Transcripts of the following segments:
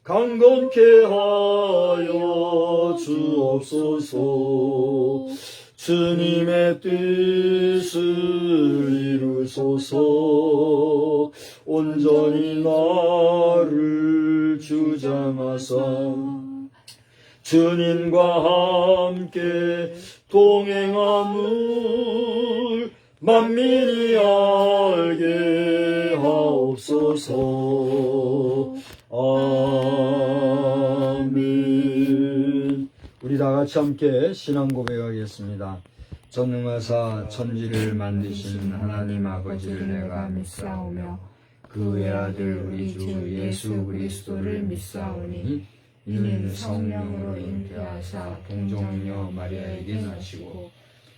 강건케 하여 주옵소서. 주님의 뜻을 이루소서. 온전히 나를 주장하사 주님과 함께 동행함을 만민이 알게 하옵소서. 아멘. 우리 다 같이 함께 신앙 고백하겠습니다. 전능하사 천지를 만드신 하나님 아버지를 내가 믿사오며 그 외아들 우리 주 예수 그리스도를 믿사오니 이는 성령으로 잉태하사 동정녀 마리아에게 나시고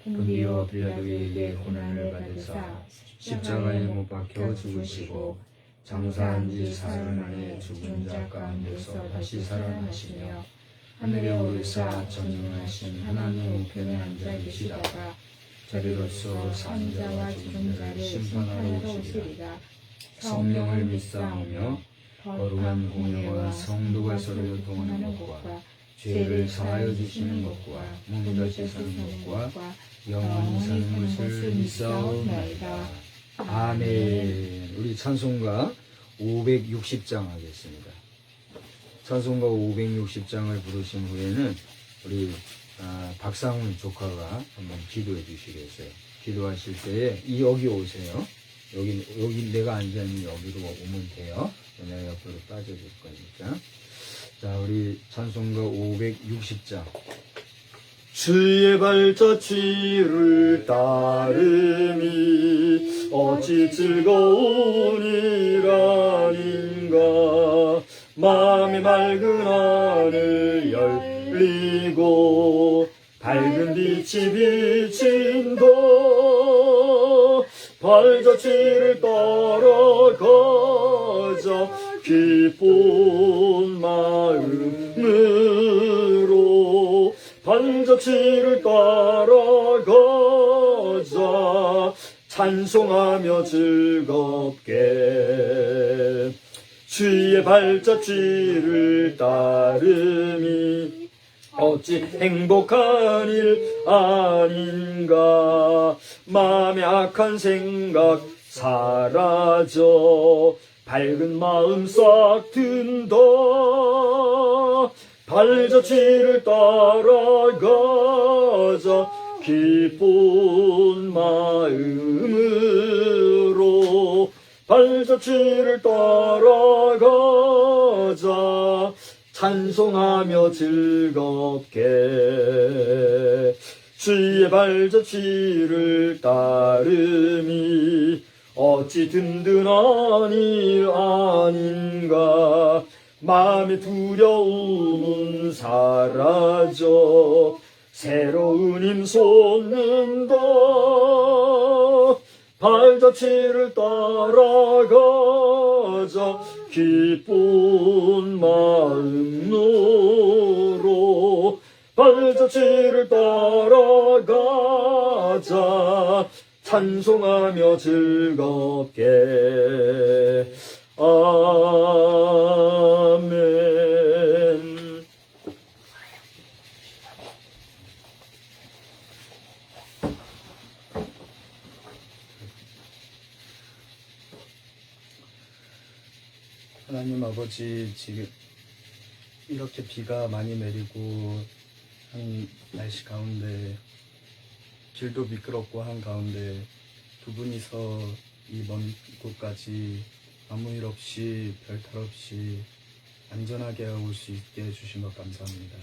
본디오 빌라도에게 고난을 받으사 십자가에 못 박혀 죽으시고 장사한 지 사흘 만에 죽은 자 가운데서 다시 살아나시며 하늘에 오르사 전능하신 하나님 우편에 앉아 계시다가 저리로서 산자와 죽은 자를 심판하러 오시리라. 성령을 믿사오며 거룩한 공예와 성도가 서로 교통하는 것과 죄를 사하여 주시는 것과 몸이 다시 사는 것과 영원히 사는 것을 믿사오나이다. 아멘. 우리 찬송가 560장 하겠습니다. 찬송가 560장을 부르신 후에는 우리 박상훈 조카가 한번 기도해 주시겠어요. 기도하실 때에 여기 오세요. 여기 내가 앉아있는 여기로 오면 돼요. 내가 옆으로 빠져줄 거니까. 자, 우리 찬송가 560장. 주의 발자취를 따름이 어찌 즐거운 일 아닌가. 마음의 맑은 하늘 열리고 밝은 빛이 비친다. 발자취를 따라가자 기쁜 마음으로. 발자취를 따라가자 찬송하며 즐겁게. 주의 발자취를 따름이 어찌 행복한 일 아닌가. 마음의 악한 생각 사라져 밝은 마음 싹 든다. 발자취를 따라가자 기쁜 마음으로. 발자취를 따라가자 찬송하며 즐겁게. 주의 발자취를 따름이 어찌 든든한 일 아닌가. 마음의 두려움은 사라져 새로운 힘 솟는다. 발자취를 따라가자 기쁜 마음으로. 발자취를 따라가자 찬송하며 즐겁게. 아멘. 하나님 아버지, 지금 이렇게 비가 많이 내리고 한 날씨 가운데 길도 미끄럽고 한 가운데 두 분이서 이 먼 곳까지 아무 일 없이 별탈 없이 안전하게 올 수 있게 해주신 것 감사합니다.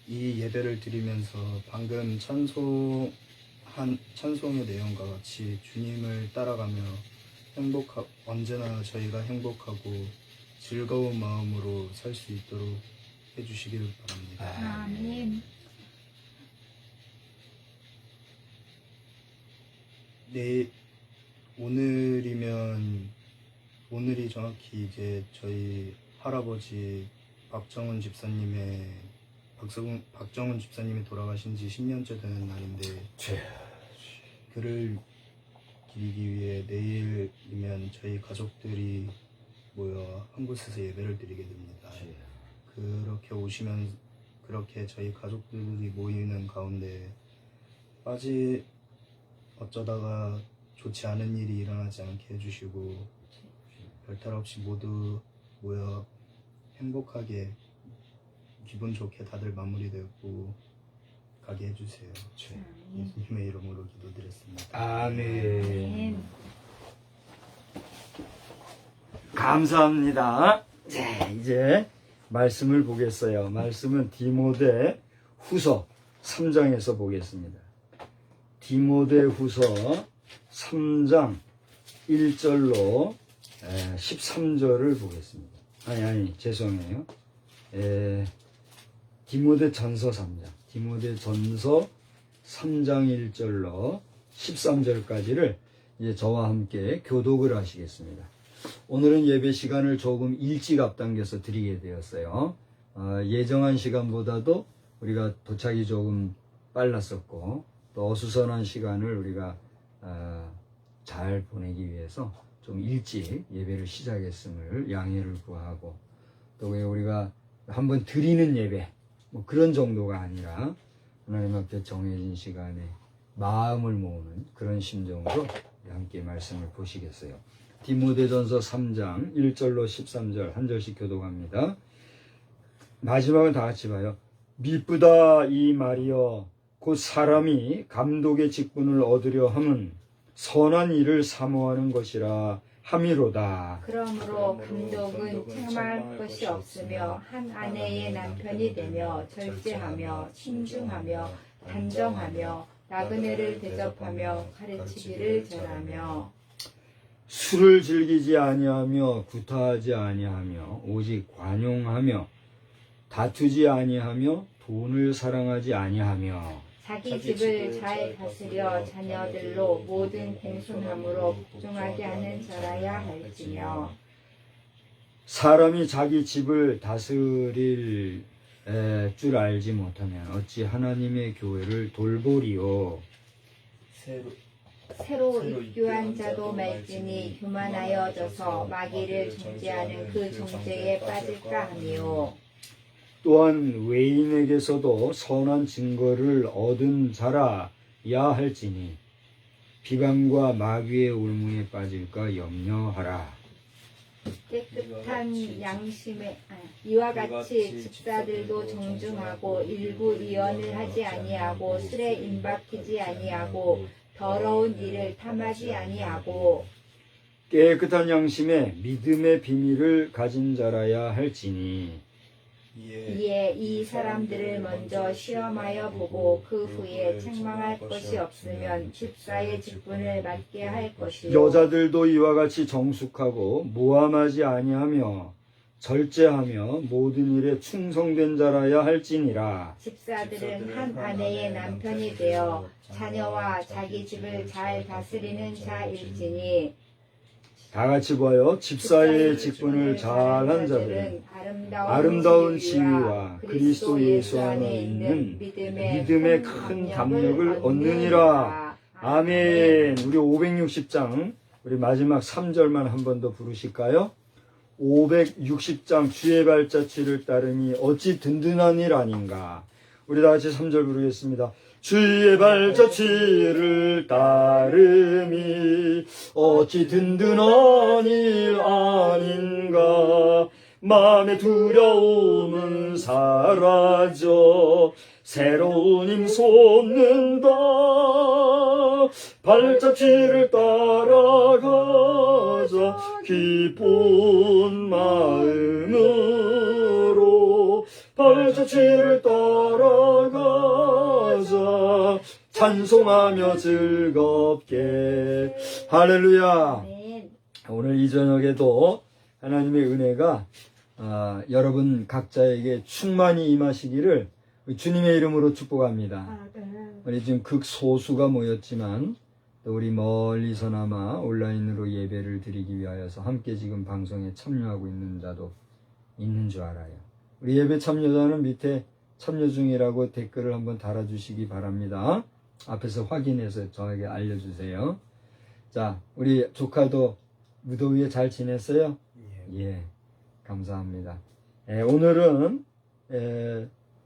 이 예배를 드리면서 방금 찬송의 내용과 같이 주님을 따라가며 언제나 저희가 행복하고 즐거운 마음으로 살 수 있도록 해주시길 바랍니다. 아멘. 오늘이 정확히 이제 저희 할아버지 박정훈 집사님이 돌아가신 지 10년째 되는 날인데, 그를 기리기 위해 내일이면 저희 가족들이 모여 한 곳에서 예배를 드리게 됩니다. 그렇게 오시면 그렇게 저희 가족들이 모이는 가운데 어쩌다가 좋지 않은 일이 일어나지 않게 해주시고 별탈 없이 모두 모여 행복하게 기분 좋게 다들 마무리되고 가게 해주세요. 예수님의 이름으로 기도드렸습니다. 아멘. 감사합니다. 자, 이제 말씀을 보겠어요. 말씀은 디모데 후서 3장에서 보겠습니다. 디모데 후서 3장 1절로 13절을 보겠습니다. 죄송해요. 디모데 전서 3장. 디모데 전서 3장 1절로 13절까지를 이제 저와 함께 교독을 하시겠습니다. 오늘은 예배 시간을 조금 일찍 앞당겨서 드리게 되었어요. 예정한 시간보다도 우리가 도착이 조금 빨랐었고 또 어수선한 시간을 우리가 잘 보내기 위해서 좀 일찍 예배를 시작했음을 양해를 구하고 또 우리가 한번 드리는 예배 뭐 그런 정도가 아니라 하나님 앞에 정해진 시간에 마음을 모으는 그런 심정으로 함께 말씀을 보시겠어요. 디모데전서 3장 1절로 13절 한 절씩 교독합니다. 마지막은 다 같이 봐요. 미쁘다 이 말이여 곧 사람이 감독의 직분을 얻으려 함은 선한 일을 사모하는 것이라 함이로다. 그러므로 감독은 책망할 것이 없으며 한 아내의 남편이 되며 절제하며 신중하며 단정하며 나그네를 대접하며 가르치기를 전하며 술을 즐기지 아니하며 구타하지 아니하며 오직 관용하며 다투지 아니하며 돈을 사랑하지 아니하며 자기 집을 잘 다스려 자녀들로 모든 공손함으로 복종하게 하는 자라야 할지며 사람이 자기 집을 다스릴 줄 알지 못하면 어찌 하나님의 교회를 돌보리요. 새로 입교한 자도 말지니 교만하여져서 마귀를 정죄하는 그 정죄에 빠질까 하니요. 또한 외인에게서도 선한 증거를 얻은 자라야 할지니 비방과 마귀의 울무에 빠질까 염려하라. 깨끗한 양심에 이와 같이 집사들도 정중하고 일부 이언을 하지 아니하고 술에 임박히지 아니하고 더러운 일을 탐하지 아니하고 깨끗한 양심에 믿음의 비밀을 가진 자라야 할지니 이에 이 사람들을 먼저 시험하여 보고 그 후에 책망할 것이 없으면 집사의 직분을 맡게 할 것이요. 여자들도 이와 같이 정숙하고 모함하지 아니하며 절제하며 모든 일에 충성된 자라야 할지니라. 집사들은 한 아내의 남편이 되어 자녀와 자기 집을 잘 다스리는 자일지니 다 같이 봐요. 집사의 직분을 잘한 자들은 아름다운 지위와 그리스도 예수 안에 있는 믿음의 큰 담력을 얻느니라. 아멘. 우리 560장 우리 마지막 3절만 한 번 더 부르실까요? 560장 주의 발자취를 따르니 어찌 든든한 일 아닌가. 우리 다 같이 3절 부르겠습니다. 주의 발자취를 따름이 어찌 든든한 일 아닌가. 마음의 두려움은 사라져 새로운 힘 솟는다. 발자취를 따라가자 기쁜 마음으로. 발자취를 따라가자 찬송하며 즐겁게. 할렐루야. 오늘 이 저녁에도 하나님의 은혜가 여러분 각자에게 충만히 임하시기를 주님의 이름으로 축복합니다. 우리 지금 극소수가 모였지만 또 우리 멀리서나마 온라인으로 예배를 드리기 위하여서 함께 지금 방송에 참여하고 있는 자도 있는 줄 알아요. 우리 예배 참여자는 밑에 참여 중이라고 댓글을 한번 달아주시기 바랍니다. 앞에서 확인해서 저에게 알려주세요. 자, 우리 조카도 무더위에 잘 지냈어요? 예, 감사합니다. 오늘은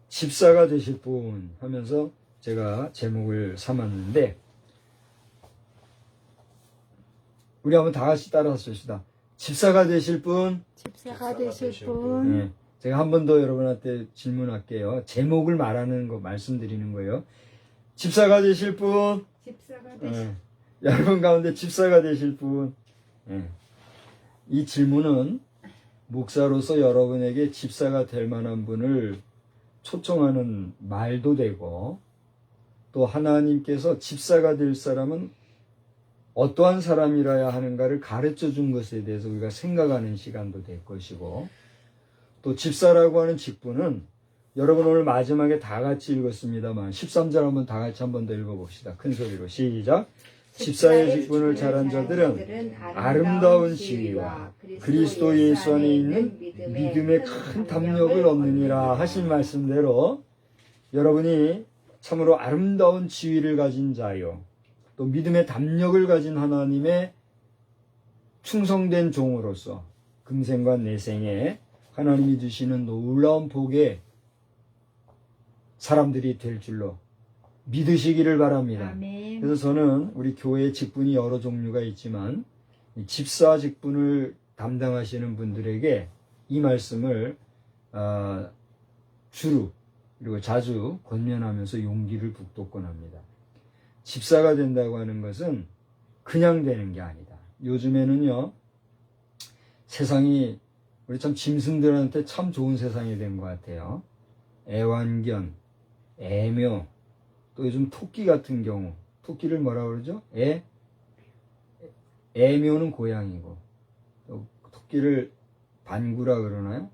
집사가 되실 분 하면서 제가 제목을 삼았는데, 우리 한번 다 같이 따라서 씁시다. 집사가 되실 분. 집사가 되실 분. 네, 제가 한 번 더 여러분한테 질문할게요. 제목을 말하는 거 말씀드리는 거예요. 집사가 되실 분. 집사가 되실 여러분 가운데 집사가 되실 분. 이 질문은 목사로서 여러분에게 집사가 될 만한 분을 초청하는 말도 되고, 또 하나님께서 집사가 될 사람은 어떠한 사람이라야 하는가를 가르쳐 준 것에 대해서 우리가 생각하는 시간도 될 것이고, 또 집사라고 하는 직분은 여러분 오늘 마지막에 다 같이 읽었습니다만 13절 한번 다 같이 한번 더 읽어봅시다. 큰 소리로 시작. 집사의 직분을 잘한 자들은 아름다운 지위와 그리스도 예수 안에 있는 믿음의 큰 담력을 얻느니라 하신 말씀대로 여러분이 참으로 아름다운 지위를 가진 자요, 또 믿음의 담력을 가진 하나님의 충성된 종으로서 금생과 내생에 하나님이 주시는 놀라운 복의 사람들이 될 줄로 믿으시기를 바랍니다. 아멘. 그래서 저는 우리 교회의 직분이 여러 종류가 있지만 집사 직분을 담당하시는 분들에게 이 말씀을 주로 그리고 자주 권면하면서 용기를 북돋곤 합니다. 집사가 된다고 하는 것은 그냥 되는 게 아니다. 요즘에는요, 세상이 우리 참 짐승들한테 참 좋은 세상이 된 것 같아요. 애완견, 애묘, 또 요즘 토끼 같은 경우, 토끼를 뭐라 그러죠? 애묘는 고양이고, 또 토끼를 반구라 그러나요?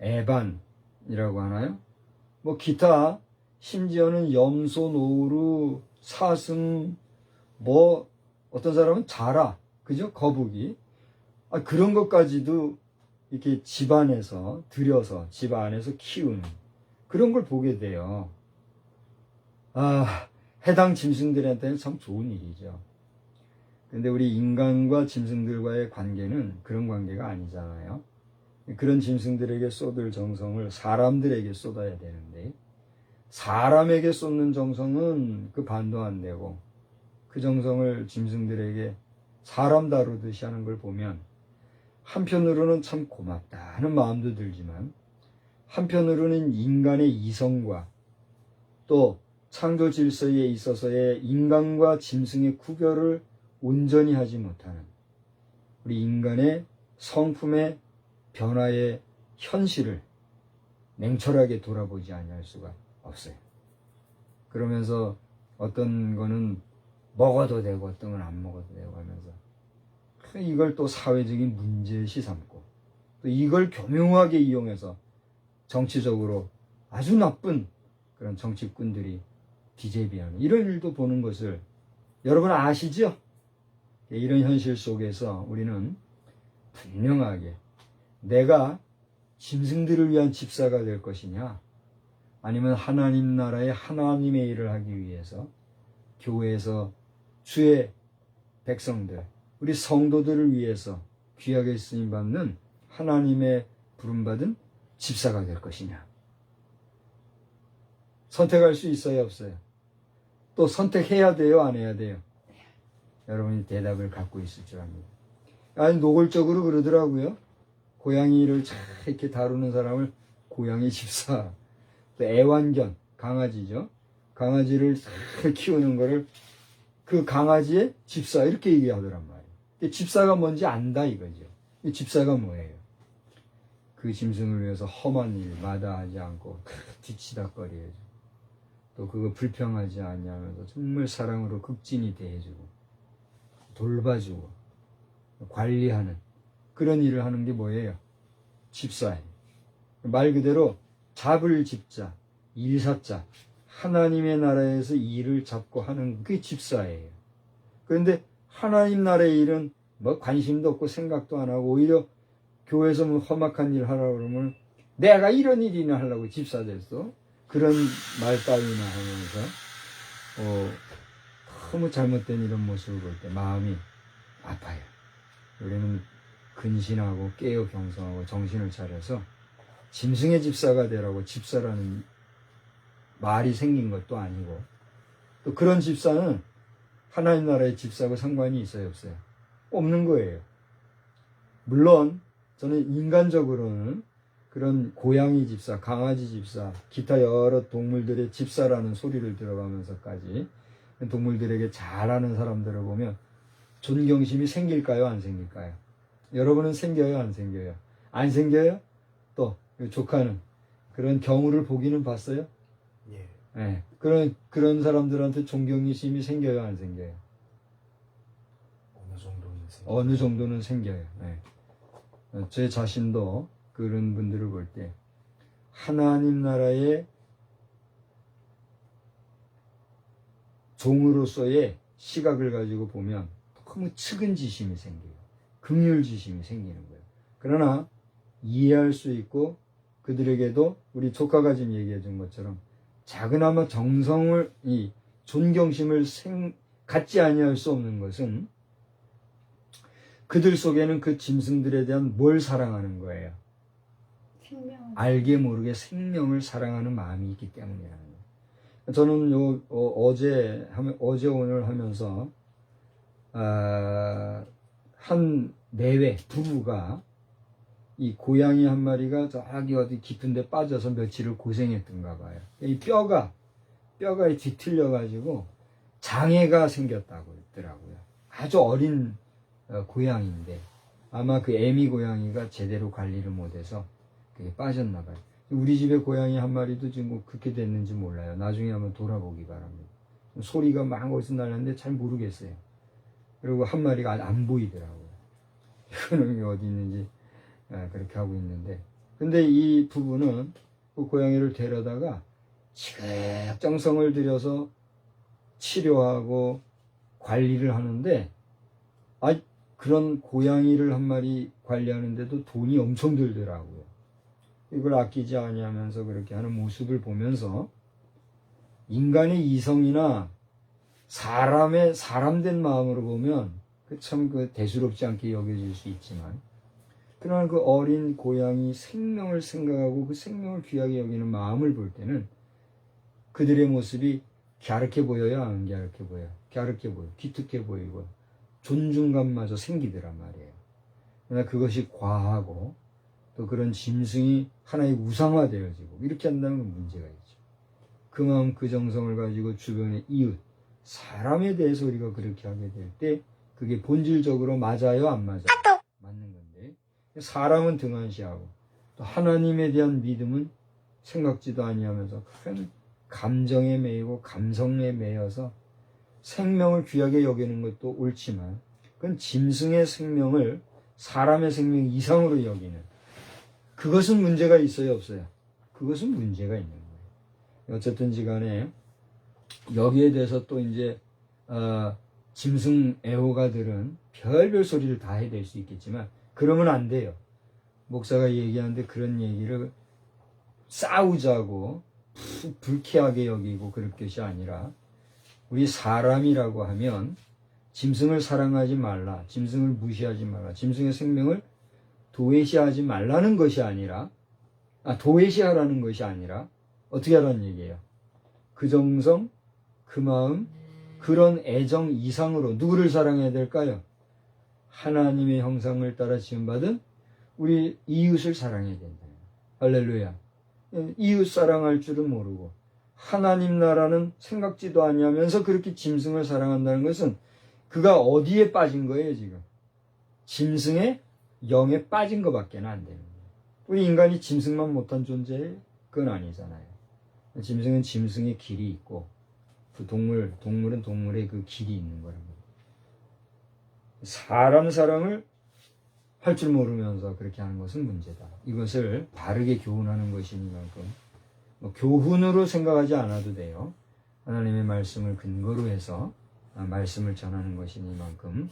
애반이라고 하나요? 뭐 기타, 심지어는 염소, 노루, 사슴, 뭐 어떤 사람은 자라, 그죠? 거북이. 그런 것까지도 이렇게 집안에서 들여서 집 안에서 키우는 그런 걸 보게 돼요. 해당 짐승들한테는 참 좋은 일이죠. 근데 우리 인간과 짐승들과의 관계는 그런 관계가 아니잖아요. 그런 짐승들에게 쏟을 정성을 사람들에게 쏟아야 되는데, 사람에게 쏟는 정성은 그 반도 안 되고, 그 정성을 짐승들에게 사람 다루듯이 하는 걸 보면 한편으로는 참 고맙다 하는 마음도 들지만, 한편으로는 인간의 이성과 또 창조 질서에 있어서의 인간과 짐승의 구별을 온전히 하지 못하는 우리 인간의 성품의 변화의 현실을 냉철하게 돌아보지 아니할 수가 없어요. 그러면서 어떤 거는 먹어도 되고 어떤 건 안 먹어도 되고 하면서 이걸 또 사회적인 문제시 삼고, 또 이걸 교묘하게 이용해서 정치적으로 아주 나쁜 그런 정치꾼들이 비제비하는 이런 일도 보는 것을 여러분 아시죠? 이런 현실 속에서 우리는 분명하게 내가 짐승들을 위한 집사가 될 것이냐, 아니면 하나님 나라의 하나님의 일을 하기 위해서 교회에서 주의 백성들, 우리 성도들을 위해서 귀하게 쓰임받는 하나님의 부름받은 집사가 될 것이냐. 선택할 수 있어요, 없어요? 또 선택해야 돼요, 안 해야 돼요? 여러분이 대답을 갖고 있을 줄 압니다. 아니, 노골적으로 그러더라고요. 고양이를 잘 이렇게 다루는 사람을 고양이 집사, 또 애완견, 강아지죠. 강아지를 잘 키우는 거를 그 강아지의 집사, 이렇게 얘기하더란 말이에요. 집사가 뭔지 안다 이거죠. 이 집사가 뭐예요? 그 짐승을 위해서 험한 일 마다하지 않고 뒤치다거려야죠. 또 그거 불평하지 않냐면서 정말 사랑으로 극진히 대해주고 돌봐주고 관리하는 그런 일을 하는 게 뭐예요? 집사예요. 말 그대로 잡을 집자, 일사자, 하나님의 나라에서 일을 잡고 하는 그게 집사예요. 그런데 하나님 나라의 일은 뭐 관심도 없고 생각도 안 하고 오히려 교회에서 뭐 험악한 일 하라고 그러면 내가 이런 일이나 하려고 집사 됐어? 그런 말 따위나 하면서 너무 잘못된 이런 모습을 볼 때 마음이 아파요. 우리는 근신하고 깨어 경성하고 정신을 차려서 짐승의 집사가 되라고 집사라는 말이 생긴 것도 아니고, 또 그런 집사는 하나님 나라의 집사하고 상관이 있어요, 없어요? 없는 거예요. 물론 저는 인간적으로는 그런 고양이 집사, 강아지 집사, 기타 여러 동물들의 집사라는 소리를 들어가면서까지 동물들에게 잘하는 사람들을 보면 존경심이 생길까요, 안 생길까요? 여러분은 생겨요, 안 생겨요? 안 생겨요? 또 조카는 그런 경우를 보기는 봤어요? 예. 네. 그런 사람들한테 존경심이 생겨요, 안 생겨요? 어느 정도는 생겨요. 어느 정도는 생겨요. 네. 제 자신도 그런 분들을 볼 때 하나님 나라의 종으로서의 시각을 가지고 보면 너무 측은지심이 생겨요. 긍휼지심이 생기는 거예요. 그러나 이해할 수 있고 그들에게도 우리 조카가 지금 얘기해 준 것처럼 작은아마 정성을, 이 존경심을 갖지 아니할 수 없는 것은 그들 속에는 그 짐승들에 대한 뭘 사랑하는 거예요? 생명. 알게 모르게 생명을 사랑하는 마음이 있기 때문이라는 거예요. 저는 어제 오늘 하면서 한 내외 부부가 이 고양이 한 마리가 저기 어디 깊은 데 빠져서 며칠을 고생했던가 봐요. 이 뼈가 뒤틀려 가지고 장애가 생겼다고 했더라고요. 아주 어린 고양이인데 아마 그 애미 고양이가 제대로 관리를 못해서 그게 빠졌나 봐요. 우리 집에 고양이 한 마리도 지금 그렇게 됐는지 몰라요. 나중에 한번 돌아보기 바랍니다. 소리가 막 어디서 나는데 잘 모르겠어요. 그리고 한 마리가 안 보이더라고요. 이거는 어디 있는지 그렇게 하고 있는데, 근데 이 부부는 그 고양이를 데려다가 지극정성을 들여서 치료하고 관리를 하는데, 그런 고양이를 한 마리 관리하는데도 돈이 엄청 들더라고요. 이걸 아끼지 아니하면서 그렇게 하는 모습을 보면서 인간의 이성이나 사람된 마음으로 보면 참 대수롭지 않게 여겨질 수 있지만, 그러나 그 어린 고양이 생명을 생각하고 그 생명을 귀하게 여기는 마음을 볼 때는 그들의 모습이 갸륵해 보여요, 안 갸륵해 보여요? 갸륵해 보여, 기특해 보이고 존중감마저 생기더란 말이에요. 그러나 그것이 과하고 또 그런 짐승이 하나의 우상화되어지고 이렇게 한다는 건 문제가 있죠. 그 마음, 그 정성을 가지고 주변의 이웃, 사람에 대해서 우리가 그렇게 하게 될 때 그게 본질적으로 맞아요, 안 맞아요? 맞는 건데, 사람은 등한시하고 또 하나님에 대한 믿음은 생각지도 아니하면서 큰 감정에 매이고 감성에 매여서 생명을 귀하게 여기는 것도 옳지만, 그건 짐승의 생명을 사람의 생명 이상으로 여기는, 그것은 문제가 있어요, 없어요? 그것은 문제가 있는 거예요. 어쨌든지 간에 여기에 대해서 또 이제 짐승 애호가들은 별별 소리를 다 해댈 수 있겠지만 그러면 안 돼요. 목사가 얘기하는데 그런 얘기를 싸우자고 불쾌하게 여기고 그럴 것이 아니라, 우리 사람이라고 하면 짐승을 사랑하지 말라, 짐승을 무시하지 말라, 짐승의 생명을 도외시하지 말라는 것이 아니라, 도외시하라는 것이 아니라 어떻게 하라는 얘기예요? 그 정성, 그 마음, 그런 애정 이상으로 누구를 사랑해야 될까요? 하나님의 형상을 따라 지음받은 우리 이웃을 사랑해야 된다. 할렐루야. 이웃 사랑할 줄은 모르고 하나님 나라는 생각지도 아니하면서 그렇게 짐승을 사랑한다는 것은 그가 어디에 빠진 거예요, 지금? 짐승의 영에 빠진 것밖에 안 되는 거예요. 우리 인간이 짐승만 못한 존재예요? 그건 아니잖아요. 짐승은 짐승의 길이 있고, 그 동물은 동물의 그 길이 있는 거란 말이에요. 사람 사랑을 할 줄 모르면서 그렇게 하는 것은 문제다. 이것을 바르게 교훈하는 것이니만큼 교훈으로 생각하지 않아도 돼요. 하나님의 말씀을 근거로 해서 말씀을 전하는 것이니만큼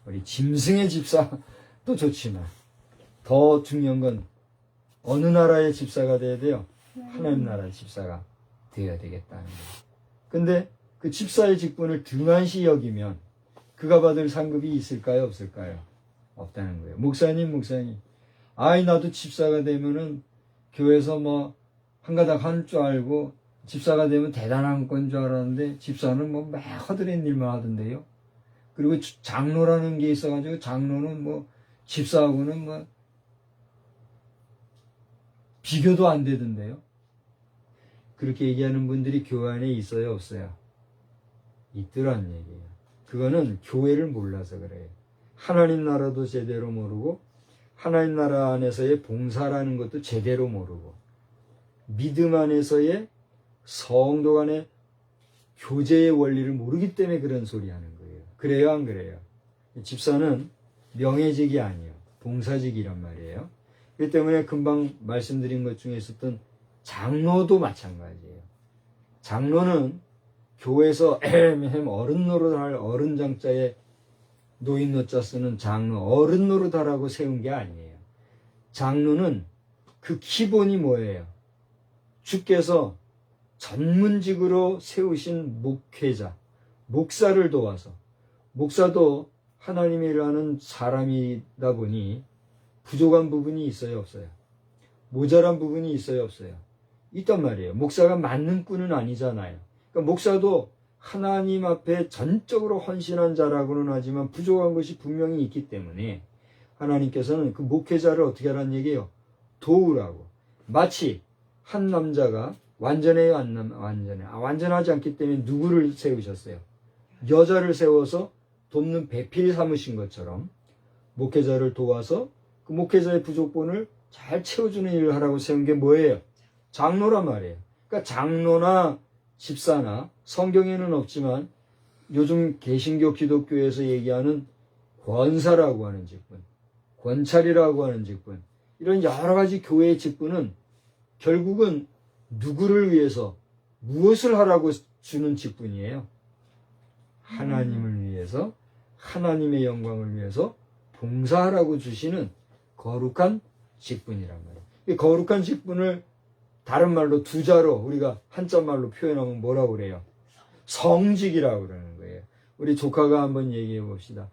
우리 짐승의 집사도 좋지만 더 중요한 건 어느 나라의 집사가 돼야 돼요? 하나님 나라의 집사가 되어야 되겠다는 거예요. 근데 그 집사의 직분을 등한시 여기면 그가 받을 상급이 있을까요, 없을까요? 없다는 거예요. 목사님. 아이, 나도 집사가 되면은 교회에서 뭐 한가닥 할 줄 알고 집사가 되면 대단한 건 줄 알았는데 집사는 뭐 매 허드렛 일만 하던데요. 그리고 장로라는 게 있어가지고 장로는 뭐 집사하고는 뭐 비교도 안 되던데요. 그렇게 얘기하는 분들이 교회 안에 있어요, 없어요? 있더란 얘기예요. 그거는 교회를 몰라서 그래요. 하나님 나라도 제대로 모르고 하나님 나라 안에서의 봉사라는 것도 제대로 모르고 믿음 안에서의 성도 간의 교제의 원리를 모르기 때문에 그런 소리 하는 거예요. 그래요, 안 그래요? 집사는 명예직이 아니에요. 봉사직이란 말이에요. 그렇기 때문에 금방 말씀드린 것 중에 있었던 장로도 마찬가지예요. 장로는 교회에서 어른 노릇할 어른 장자에 노인 노자 쓰는 장로, 어른 노릇하라고 세운 게 아니에요. 장로는 그 기본이 뭐예요? 주께서 전문직으로 세우신 목회자, 목사를 도와서, 목사도 하나님의 일하는 사람이다 보니 부족한 부분이 있어요, 없어요? 모자란 부분이 있어요, 없어요? 있단 말이에요. 목사가 맞는 꾼은 아니잖아요. 그러니까 목사도 하나님 앞에 전적으로 헌신한 자라고는 하지만 부족한 것이 분명히 있기 때문에 하나님께서는 그 목회자를 어떻게 하라는 얘기예요? 도우라고. 마치 한 남자가 완전해요, 안 완전해? 완전하지 않기 때문에 누구를 세우셨어요? 여자를 세워서 돕는 배필 삼으신 것처럼 목회자를 도와서 그 목회자의 부족분을 잘 채워주는 일을 하라고 세운 게 뭐예요? 장로란 말이에요. 그러니까 장로나 집사나 성경에는 없지만 요즘 개신교 기독교에서 얘기하는 권사라고 하는 직분, 권찰이라고 하는 직분, 이런 여러 가지 교회의 직분은 결국은 누구를 위해서 무엇을 하라고 주는 직분이에요? 하나님을 위해서, 하나님의 영광을 위해서 봉사하라고 주시는 거룩한 직분이란 말이에요. 이 거룩한 직분을 다른 말로 두 자로 우리가 한자 말로 표현하면 뭐라고 그래요? 성직이라고 그러는 거예요. 우리 조카가 한번 얘기해 봅시다.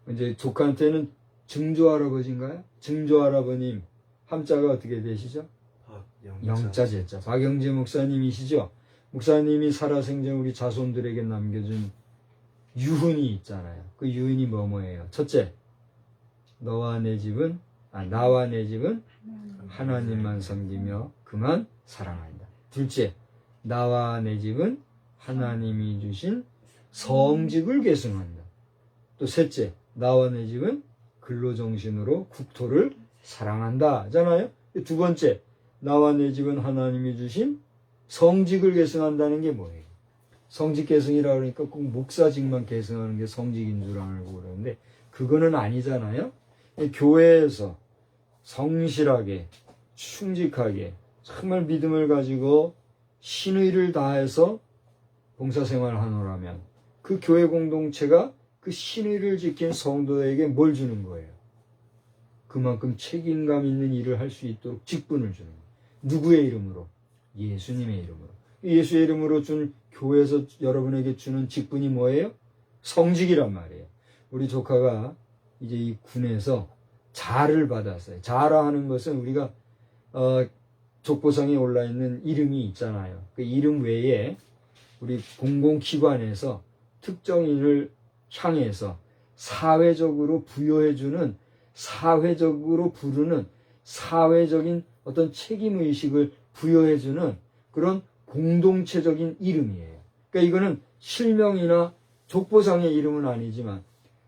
이제 조카한테는 증조할아버지인가요? 증조할아버님 함자가 어떻게 되시죠? 영자 제자 박영재 목사님이시죠? 목사님이 살아생전 우리 자손들에게 남겨준 유훈이 있잖아요. 그 유훈이 뭐예요? 첫째, 나와 내 집은 하나님만 섬기며 그만 사랑한다. 둘째, 나와 내 집은 하나님이 주신 성직을 계승한다. 또 셋째, 나와 내 집은 근로정신으로 국토를 사랑한다 하잖아요. 두 번째, 나와 내 집은 하나님이 주신 성직을 계승한다는 게 뭐예요? 성직 계승이라 그러니까 꼭 목사직만 계승하는 게 성직인 줄 알고 그러는데 그거는 아니잖아요. 교회에서 성실하게 충직하게 정말 믿음을 가지고 신의를 다해서 봉사생활을 하노라면 그 교회 공동체가 그 신의를 지킨 성도에게 뭘 주는 거예요? 그만큼 책임감 있는 일을 할 수 있도록 직분을 주는 거예요. 누구의 이름으로? 예수님의 이름으로. 예수의 이름으로 준 교회에서 여러분에게 주는 직분이 뭐예요? 성직이란 말이에요. 우리 조카가 이제 이 군에서 자를 받았어요. 자라 하는 것은 우리가 족보상에 올라있는 이름이 있잖아요. 그 이름 외에 우리 공공기관에서 특정인을 향해서 사회적으로 부여해주는, 사회적으로 부르는, 사회적인 어떤 책임의식을 부여해주는 그런 공동체적인 이름이에요. 그러니까 이거는 실명이나 족보상의 이름은 아니지만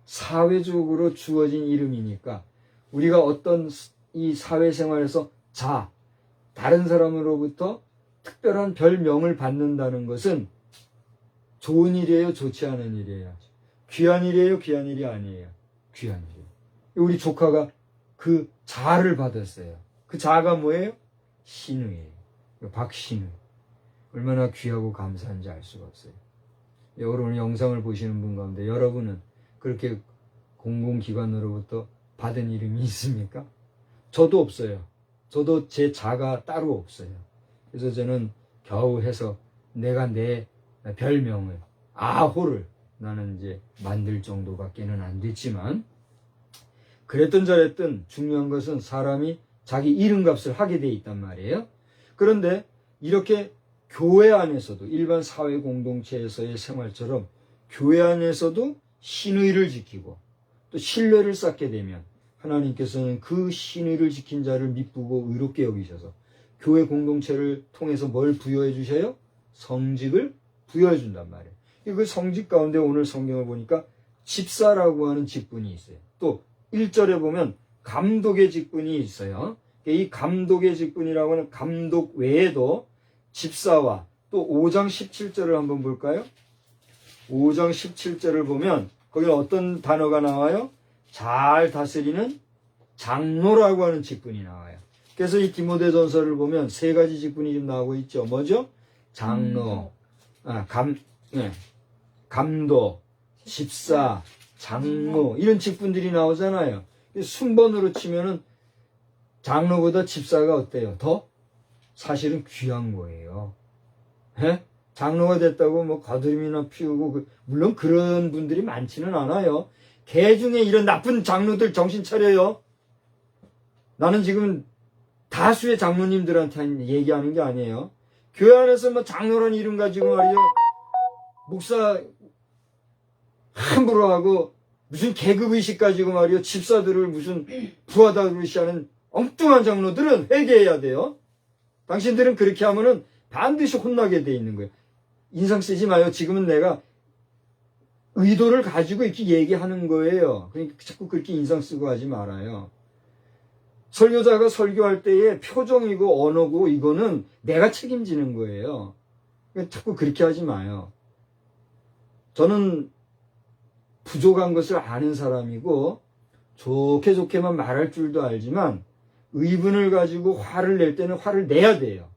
사회적으로 주어진 이름이니까 우리가 어떤 이 사회생활에서 다른 사람으로부터 특별한 별명을 받는다는 것은 좋은 일이에요, 좋지 않은 일이에요? 귀한 일이에요, 귀한 일이 아니에요? 귀한 일이에요. 우리 조카가 그 자를 받았어요. 그 자가 뭐예요? 신우예요. 박신우. 얼마나 귀하고 감사한지 알 수가 없어요. 여러분 영상을 보시는 분 가운데 여러분은 그렇게 공공기관으로부터 받은 이름이 있습니까? 저도 없어요. 저도 제 자가 따로 없어요. 그래서 저는 겨우 해서 내가 내 별명을, 아호를 나는 이제 만들 정도밖에는 안 됐지만 그랬든 저랬든 중요한 것은 사람이 자기 이름값을 하게 돼 있단 말이에요. 그런데 이렇게 교회 안에서도 일반 사회 공동체에서의 생활처럼 교회 안에서도 신의를 지키고 또 신뢰를 쌓게 되면 하나님께서는 그 신의를 지킨 자를 미쁘고 의롭게 여기셔서 교회 공동체를 통해서 뭘 부여해 주셔요? 성직을 부여해 준단 말이에요. 그 성직 가운데 오늘 성경을 보니까 집사라고 하는 직분이 있어요. 또 1절에 보면 감독의 직분이 있어요. 이 감독의 직분이라고 하는 감독 외에도 집사와 또 5장 17절을 한번 볼까요? 5장 17절을 보면 거기 어떤 단어가 나와요? 잘 다스리는 장로라고 하는 직분이 나와요. 그래서 이 디모데전서를 보면 세 가지 직분이 좀 나오고 있죠. 뭐죠? 장로, 감독, 집사, 장로 이런 직분들이 나오잖아요. 순번으로 치면은 장로보다 집사가 어때요? 더 사실은 귀한 거예요. 예? 장로가 됐다고 뭐 거드름이나 피우고 물론 그런 분들이 많지는 않아요. 개 중에 이런 나쁜 장로들 정신 차려요. 나는 지금 다수의 장로님들한테 얘기하는 게 아니에요. 교회 안에서 뭐 장로란 이름 가지고 말이요. 목사 함부로 하고 무슨 계급의식 가지고 말이요. 집사들을 무슨 부하다 그러시하는 엉뚱한 장로들은 회개해야 돼요. 당신들은 그렇게 하면은 반드시 혼나게 돼 있는 거예요. 인상 쓰지 마요. 지금은 내가 의도를 가지고 이렇게 얘기하는 거예요. 그러니까 자꾸 그렇게 인상 쓰고 하지 말아요. 설교자가 설교할 때의 표정이고 언어고 이거는 내가 책임지는 거예요. 그러니까 자꾸 그렇게 하지 마요. 저는 부족한 것을 아는 사람이고 좋게 좋게만 말할 줄도 알지만 의분을 가지고 화를 낼 때는 화를 내야 돼요.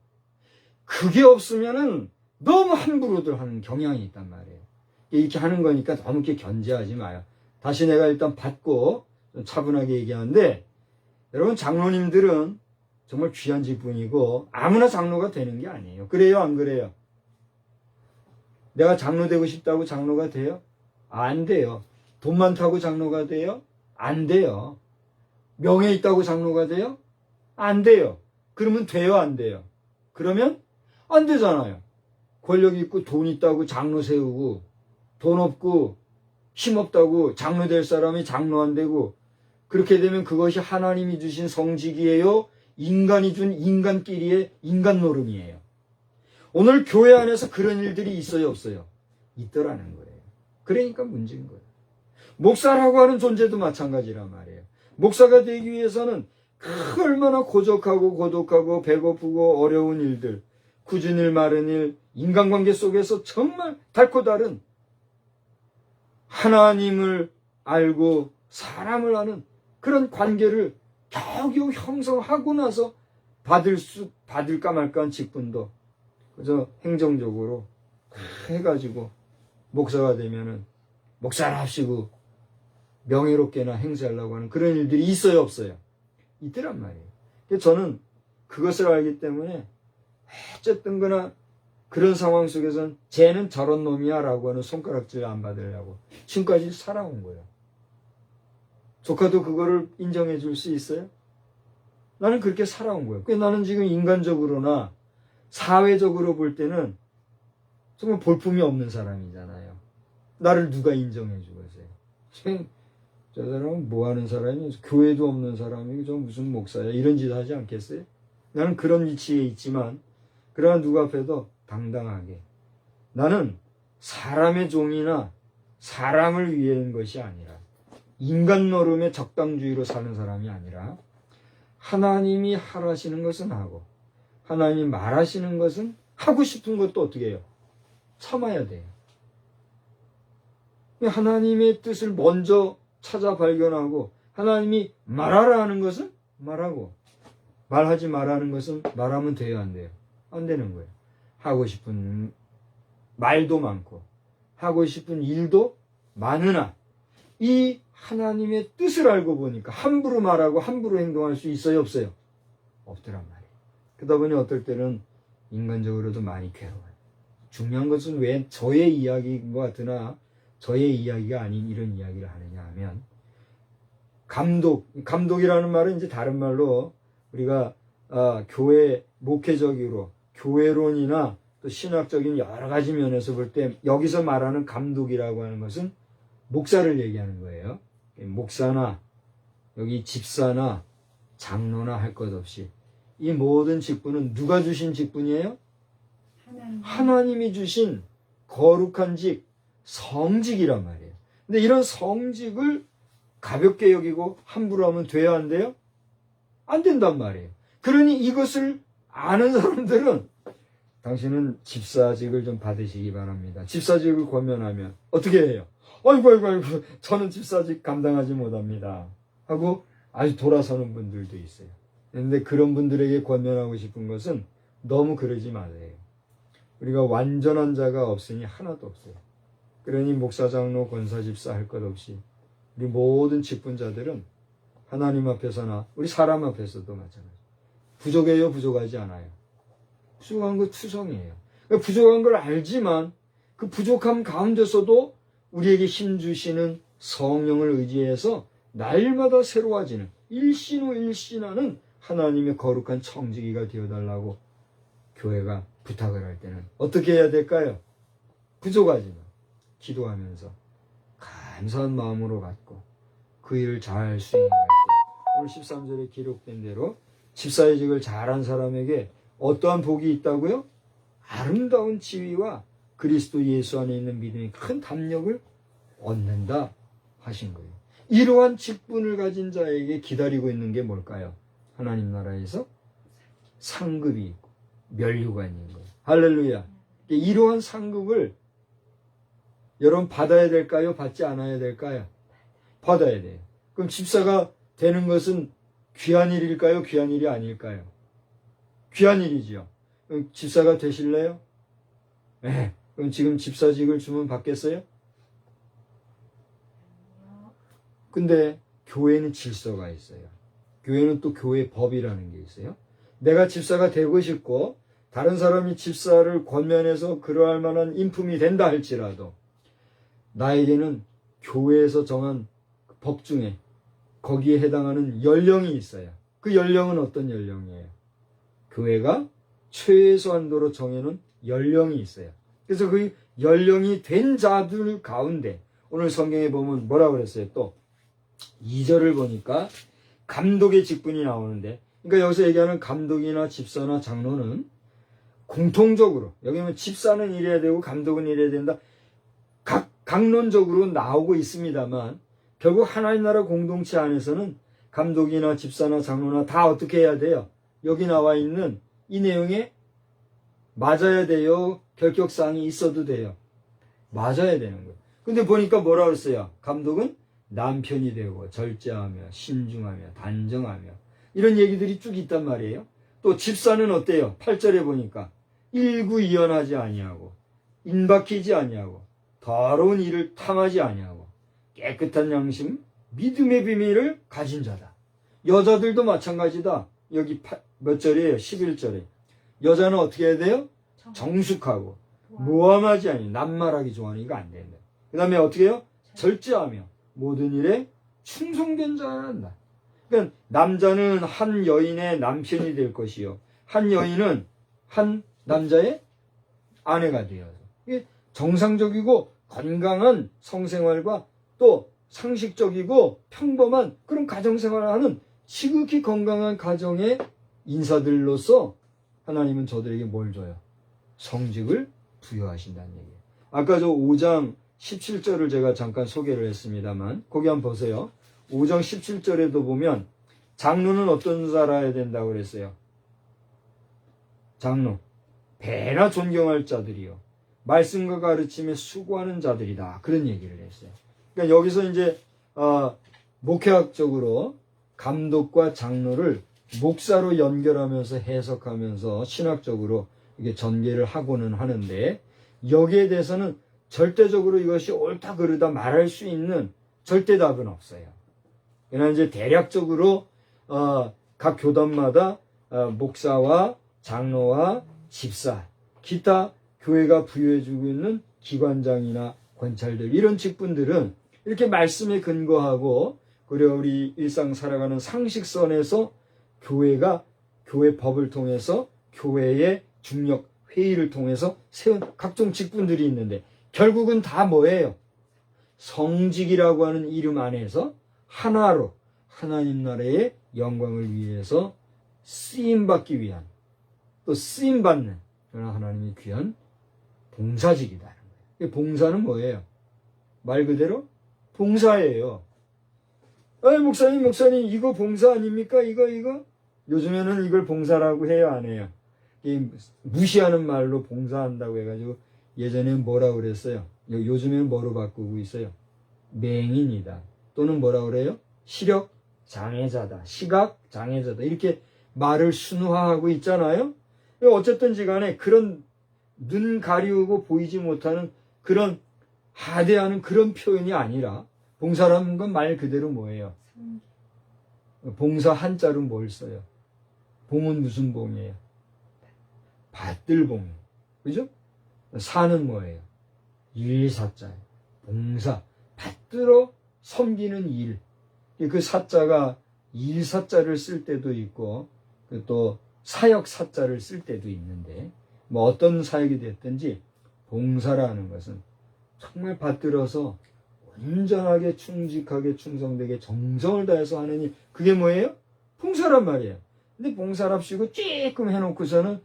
그게 없으면은 너무 함부로들 하는 경향이 있단 말이에요. 이렇게 하는 거니까 너무 이렇게 견제하지 마요. 다시 내가 일단 받고 좀 차분하게 얘기하는데 여러분 장로님들은 정말 귀한 직분이고 아무나 장로가 되는 게 아니에요. 그래요 안 그래요? 내가 장로 되고 싶다고 장로가 돼요? 안 돼요. 돈 많다고 장로가 돼요? 안 돼요. 명예 있다고 장로가 돼요? 안 돼요. 그러면 돼요 안 돼요? 그러면 안 되잖아요. 권력 있고 돈 있다고 장로 세우고 돈 없고 힘 없다고 장로 될 사람이 장로 안 되고 그렇게 되면 그것이 하나님이 주신 성직이에요? 인간이 준 인간끼리의 인간 노름이에요. 오늘 교회 안에서 그런 일들이 있어요 없어요? 있더라는 거예요. 그러니까 문제인 거예요. 목사라고 하는 존재도 마찬가지란 말이에요. 목사가 되기 위해서는 얼마나 고적하고 고독하고 배고프고 어려운 일들, 굳은 일 마른 일, 인간관계 속에서 정말 달고 다른 하나님을 알고 사람을 아는 그런 관계를 겨우겨우 형성하고 나서 받을까 말까한 직분도 그저 행정적으로 해가지고 목사가 되면은 목사랍시고 명예롭게나 행세하려고 하는 그런 일들이 있어요 없어요? 있더란 말이에요. 그래서 저는 그것을 알기 때문에 어쨌든 거나 그런 상황 속에서는 쟤는 저런 놈이야 라고 하는 손가락질 안 받으려고 지금까지 살아온 거예요. 조카도 그거를 인정해 줄 수 있어요? 나는 그렇게 살아온 거예요. 그래서 나는 지금 인간적으로나 사회적으로 볼 때는 정말 볼품이 없는 사람이잖아요. 나를 누가 인정해 주겠어요? 저 사람은 뭐 하는 사람이 교회도 없는 사람이 저 무슨 목사야 이런 짓 하지 않겠어요? 나는 그런 위치에 있지만 그러나 누구 앞에도 당당하게 나는 사람의 종이나 사람을 위한 것이 아니라 인간 노름의 적당주의로 사는 사람이 아니라 하나님이 하라시는 것은 하고 하나님이 말하시는 것은 하고 싶은 것도 어떻게 해요? 참아야 돼요. 하나님의 뜻을 먼저 찾아 발견하고 하나님이 말하라 하는 것은 말하고 말하지 말라는 것은 말하면 돼요 안 돼요? 안 되는 거예요. 하고 싶은 말도 많고 하고 싶은 일도 많으나 이 하나님의 뜻을 알고 보니까 함부로 말하고 함부로 행동할 수 있어요 없어요? 없더란 말이에요. 그러다 보니 어떨 때는 인간적으로도 많이 괴로워요. 중요한 것은 왜 저의 이야기인 것 같으나 저의 이야기가 아닌 이런 이야기를 하느냐 하면 감독이라는 말은 이제 다른 말로 우리가 교회 목회적으로 교회론이나 또 신학적인 여러 가지 면에서 볼 때 여기서 말하는 감독이라고 하는 것은 목사를 얘기하는 거예요. 목사나 여기 집사나 장로나 할 것 없이 이 모든 직분은 누가 주신 직분이에요? 하나님이 주신 거룩한 직, 성직이란 말이에요. 근데 이런 성직을 가볍게 여기고 함부로 하면 돼야 안 돼요? 안 된단 말이에요. 그러니 이것을 아는 사람들은 당신은 집사직을 좀 받으시기 바랍니다. 집사직을 권면하면 어떻게 해요? 아이고, 저는 집사직 감당하지 못합니다. 하고 아주 돌아서는 분들도 있어요. 그런데 그런 분들에게 권면하고 싶은 것은 너무 그러지 마세요. 우리가 완전한 자가 없으니 하나도 없어요. 그러니 목사, 장로, 권사, 집사 할 것 없이 우리 모든 직분자들은 하나님 앞에서나 우리 사람 앞에서도 마찬가지. 부족해요? 부족하지 않아요? 부족한 거 투성이에요. 그러니까 부족한 걸 알지만 그 부족함 가운데서도 우리에게 힘 주시는 성령을 의지해서 날마다 새로워지는 일신 후 일신하는 하나님의 거룩한 청지기가 되어달라고 교회가 부탁을 할 때는 어떻게 해야 될까요? 부족하지만 기도하면서 감사한 마음으로 받고 그 일을 잘 수행해야지. 오늘 13절에 기록된 대로 집사의 직을 잘한 사람에게 어떠한 복이 있다고요? 아름다운 지위와 그리스도 예수 안에 있는 믿음이 큰 담력을 얻는다 하신 거예요. 이러한 직분을 가진 자에게 기다리고 있는 게 뭘까요? 하나님 나라에서 상급이 있고 면류가 있는 거예요. 할렐루야. 이러한 상급을 여러분 받아야 될까요? 받지 않아야 될까요? 받아야 돼요. 그럼 집사가 되는 것은 귀한 일일까요? 귀한 일이 아닐까요? 귀한 일이죠. 그럼 집사가 되실래요? 네. 그럼 지금 집사직을 주면 받겠어요? 근데 교회는 질서가 있어요. 교회는 또 교회 법이라는 게 있어요. 내가 집사가 되고 싶고 다른 사람이 집사를 권면해서 그러할 만한 인품이 된다 할지라도 나에게는 교회에서 정한 법 중에 거기에 해당하는 연령이 있어요. 그 연령은 어떤 연령이에요? 교회가 최소한도로 정해놓은 연령이 있어요. 그래서 그 연령이 된 자들 가운데 오늘 성경에 보면 뭐라고 그랬어요? 또 2절을 보니까 감독의 직분이 나오는데, 그러니까 여기서 얘기하는 감독이나 집사나 장로는 공통적으로, 여기는 집사는 이래야 되고 감독은 이래야 된다, 강론적으로 나오고 있습니다만 결국 하나님 나라 공동체 안에서는 감독이나 집사나 장로나 다 어떻게 해야 돼요? 여기 나와 있는 이 내용에 맞아야 돼요? 결격사항이 있어도 돼요? 맞아야 되는 거예요. 근데 보니까 뭐라 그랬어요? 감독은 남편이 되고 절제하며 신중하며 단정하며 이런 얘기들이 쭉 있단 말이에요. 또 집사는 어때요? 8절에 보니까 일구이연하지 아니하고 인박히지 아니하고 더러운 일을 탐하지 아니하고 깨끗한 양심, 믿음의 비밀을 가진 자다. 여자들도 마찬가지다. 여기 몇 절이에요? 11절에. 여자는 어떻게 해야 돼요? 정숙하고 모함하지 아니 낱말하기 좋아하니까 안 된다. 그 다음에 어떻게 해요? 절제하며 모든 일에 충성된 자여야 한다. 그러니까 남자는 한 여인의 남편이 될 것이요, 한 여인은 한 남자의 아내가 되어서 이게 정상적이고 건강한 성생활과 또 상식적이고 평범한 그런 가정생활을 하는 지극히 건강한 가정의 인사들로서 하나님은 저들에게 뭘 줘요? 성직을 부여하신다는 얘기예요. 아까 저 5장 17절을 제가 잠깐 소개를 했습니다만 거기 한번 보세요. 5장 17절에도 보면 장로는 어떤 자라야 된다고 그랬어요? 장로, 배나 존경할 자들이요, 말씀과 가르침에 수고하는 자들이다. 그런 얘기를 했어요. 그러니까 여기서 이제 목회학적으로 감독과 장로를 목사로 연결하면서 해석하면서 신학적으로 이게 전개를 하고는 하는데, 여기에 대해서는 절대적으로 이것이 옳다 그르다 말할 수 있는 절대 답은 없어요. 그러나 이제 대략적으로 각 교단마다 목사와 장로와 집사, 기타 교회가 부여해주고 있는 기관장이나 권찰들, 이런 직분들은 이렇게 말씀에 근거하고 그리고 우리 일상 살아가는 상식선에서 교회가 교회 법을 통해서 교회의 중력 회의를 통해서 세운 각종 직분들이 있는데 결국은 다 뭐예요? 성직이라고 하는 이름 안에서 하나로 하나님 나라의 영광을 위해서 쓰임받기 위한 또 쓰임받는 그런 하나님의 귀한 봉사직이다. 봉사는 뭐예요? 말 그대로 봉사예요. 목사님 이거 봉사 아닙니까? 이거? 요즘에는 이걸 봉사라고 해요, 안 해요? 무시하는 말로 봉사한다고 해가지고 예전엔 뭐라고 그랬어요? 요즘에는 뭐로 바꾸고 있어요? 맹인이다. 또는 뭐라고 그래요? 시력 장애자다. 시각 장애자다. 이렇게 말을 순화하고 있잖아요? 어쨌든지 간에 그런 눈 가리우고 보이지 못하는 그런 하대하는 그런 표현이 아니라 봉사라는 건 말 그대로 뭐예요? 봉사 한자로 뭘 써요? 봉은 무슨 봉이에요? 받들 봉. 그죠? 사는 뭐예요? 일사자예요. 봉사. 받들어 섬기는 일. 그 사자가 일사자를 쓸 때도 있고 또 사역 사자를 쓸 때도 있는데 뭐 어떤 사역이 됐든지 봉사라는 것은 정말 받들어서 온전하게 충직하게 충성되게 정성을 다해서 하는 일. 그게 뭐예요? 봉사란 말이에요. 근데 봉사랍시고 쬐끔 해놓고서는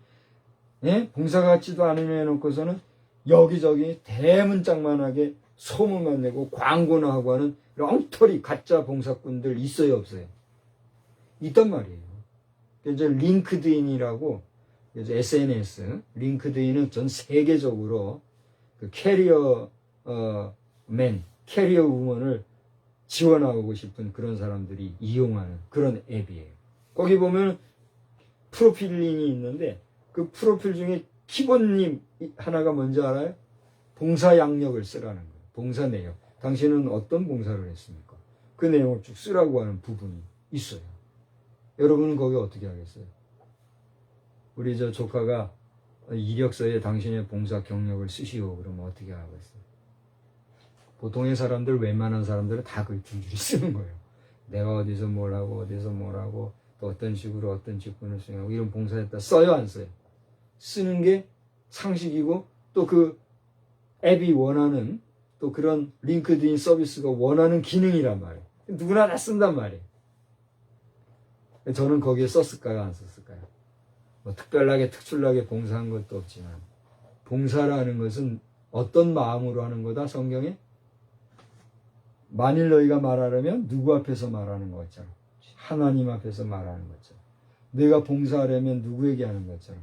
봉사 같지도 않은 해놓고서는 여기저기 대문짝만하게 소문만 내고 광고나 하고 하는 엉터리 가짜 봉사꾼들 있어요, 없어요? 있단 말이에요. 이제 링크드인이라고 이제 SNS, 링크드인은 전 세계적으로 그 캐리어 캐리어 우먼을 지원하고 싶은 그런 사람들이 이용하는 그런 앱이에요. 거기 보면 프로필링이 있는데 그 프로필 중에 기본님 하나가 뭔지 알아요? 봉사 양력을 쓰라는 거예요. 봉사 내용. 당신은 어떤 봉사를 했습니까? 그 내용을 쭉 쓰라고 하는 부분이 있어요. 여러분은 거기 어떻게 하겠어요? 우리 저 조카가 이력서에 당신의 봉사 경력을 쓰시오 그러면 어떻게 하겠어요? 보통의 사람들, 웬만한 사람들은 다 그걸 줄줄이 쓰는 거예요. 내가 어디서 뭘 하고 또 어떤 식으로 어떤 직분을 수행하고 이런 봉사했다. 써요, 안 써요? 쓰는 게 상식이고 또 그 앱이 원하는 또 그런 링크드인 서비스가 원하는 기능이란 말이에요. 누구나 다 쓴단 말이에요. 저는 거기에 썼을까요? 안 썼을까요? 뭐 특출나게 봉사한 것도 없지만 봉사라는 것은 어떤 마음으로 하는 거다, 성경에? 만일 너희가 말하려면 누구 앞에서 말하는 것처럼 하나님 앞에서 말하는 것처럼 내가 봉사하려면 누구에게 하는 것처럼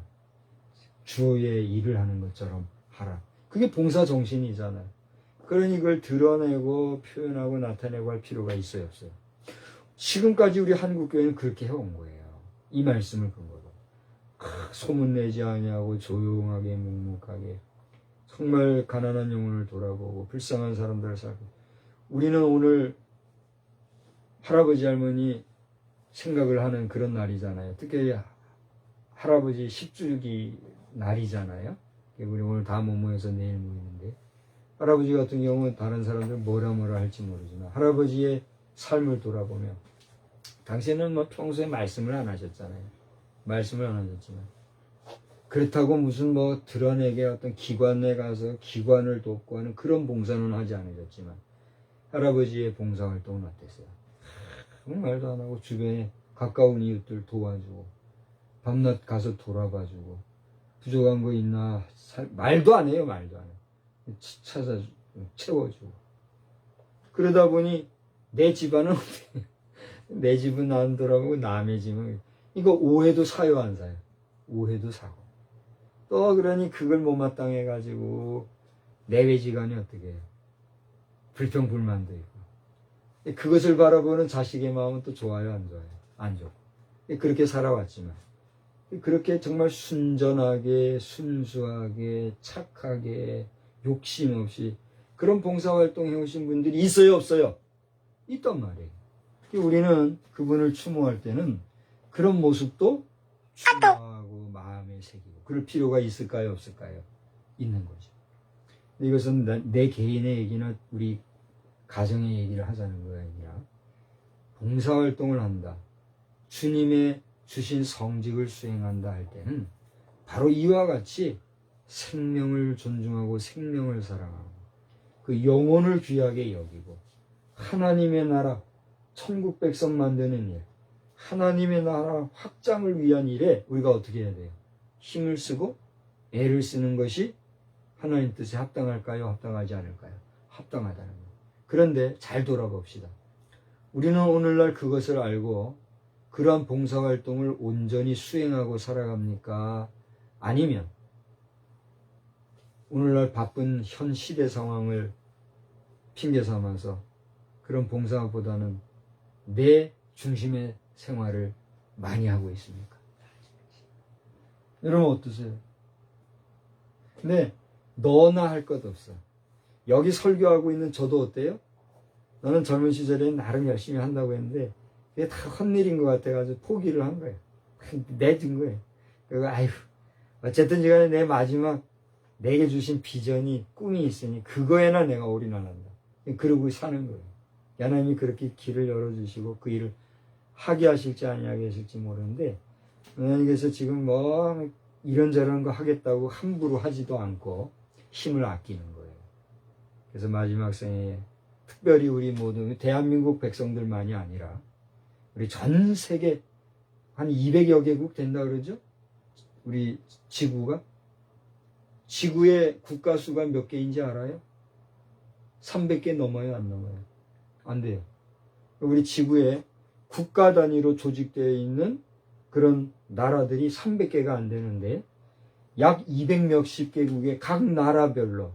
주의 일을 하는 것처럼 하라. 그게 봉사 정신이잖아요. 그러니 그걸 드러내고 표현하고 나타내고 할 필요가 있어요, 없어요? 지금까지 우리 한국교회는 그렇게 해온 거예요. 이 말씀을 근거로. 소문내지 아니하고 조용하게 묵묵하게 정말 가난한 영혼을 돌아보고 불쌍한 사람들을 살고. 우리는 오늘 할아버지 할머니 생각을 하는 그런 날이잖아요. 특히 할아버지 10주기 날이잖아요. 우리 오늘 다 모여서 내일 모이는데 할아버지 같은 경우는 다른 사람들 뭐라 할지 모르지만 할아버지의 삶을 돌아보면 당신은 뭐 평소에 말씀을 안 하셨잖아요. 말씀을 안 하셨지만 그렇다고 무슨 뭐 드러내게 어떤 기관에 가서 기관을 돕고 하는 그런 봉사는 하지 않으셨지만 할아버지의 봉사활동은 어땠어요? 말도 안 하고 주변에 가까운 이웃들 도와주고 밤낮 가서 돌아봐주고 부족한 거 있나 말도 안 해요. 말도 안 해요. 찾아주고 채워주고 그러다 보니 내 집안은 내 집은 안 돌아보고 남의 집은 이거 오해도 사요, 안 사요? 오해도 사고 또 그러니 그걸 못마땅해가지고 내외지간이 어떻게 해요? 불평불만도 있고 그것을 바라보는 자식의 마음은 또 좋아요, 안 좋아요? 안 좋고 그렇게 살아왔지만 그렇게 정말 순전하게 순수하게 착하게 욕심 없이 그런 봉사활동 해오신 분들이 있어요, 없어요? 있단 말이에요. 우리는 그분을 추모할 때는 그런 모습도 추모하고 마음에 새기고 그럴 필요가 있을까요, 없을까요? 있는 거죠. 이것은 내 개인의 얘기나 우리 가정의 얘기를 하자는 거 아니라 봉사활동을 한다, 주님의 주신 성직을 수행한다 할 때는 바로 이와 같이 생명을 존중하고 생명을 사랑하고 그 영혼을 귀하게 여기고 하나님의 나라, 천국 백성 만드는 일, 하나님의 나라 확장을 위한 일에 우리가 어떻게 해야 돼요? 힘을 쓰고 애를 쓰는 것이 하나님 뜻에 합당할까요? 합당하지 않을까요? 합당하다는 거예요. 그런데 잘 돌아봅시다. 우리는 오늘날 그것을 알고 그러한 봉사활동을 온전히 수행하고 살아갑니까? 아니면 오늘날 바쁜 현 시대 상황을 핑계 삼아서 그런 봉사보다는 내 중심의 생활을 많이 하고 있습니까? 여러분 어떠세요? 근데 너나 할 것 없어. 여기 설교하고 있는 저도 어때요? 너는 젊은 시절에 나름 열심히 한다고 했는데 그게 다 헛일인 것 같아가지고 포기를 한 거예요. 내준 거예요. 그리고 아휴 어쨌든 시간에 내 마지막 내게 주신 비전이 꿈이 있으니 그거에나 내가 올인한다. 그러고 사는 거예요. 하나님이 그렇게 길을 열어주시고 그 일을 하게 하실지 아니하게 하실지 모르는데 하나님께서 지금 뭐 이런저런 거 하겠다고 함부로 하지도 않고 힘을 아끼는 거예요. 그래서 마지막 생에 특별히 우리 모두 대한민국 백성들만이 아니라 우리 전 세계 한 200여 개국 된다 그러죠? 우리 지구가? 지구의 국가 수가 몇 개인지 알아요? 300개 넘어요, 안 넘어요? 안 돼요. 우리 지구에 국가 단위로 조직되어 있는 그런 나라들이 300개가 안 되는데 약 200몇십 개국의 각 나라별로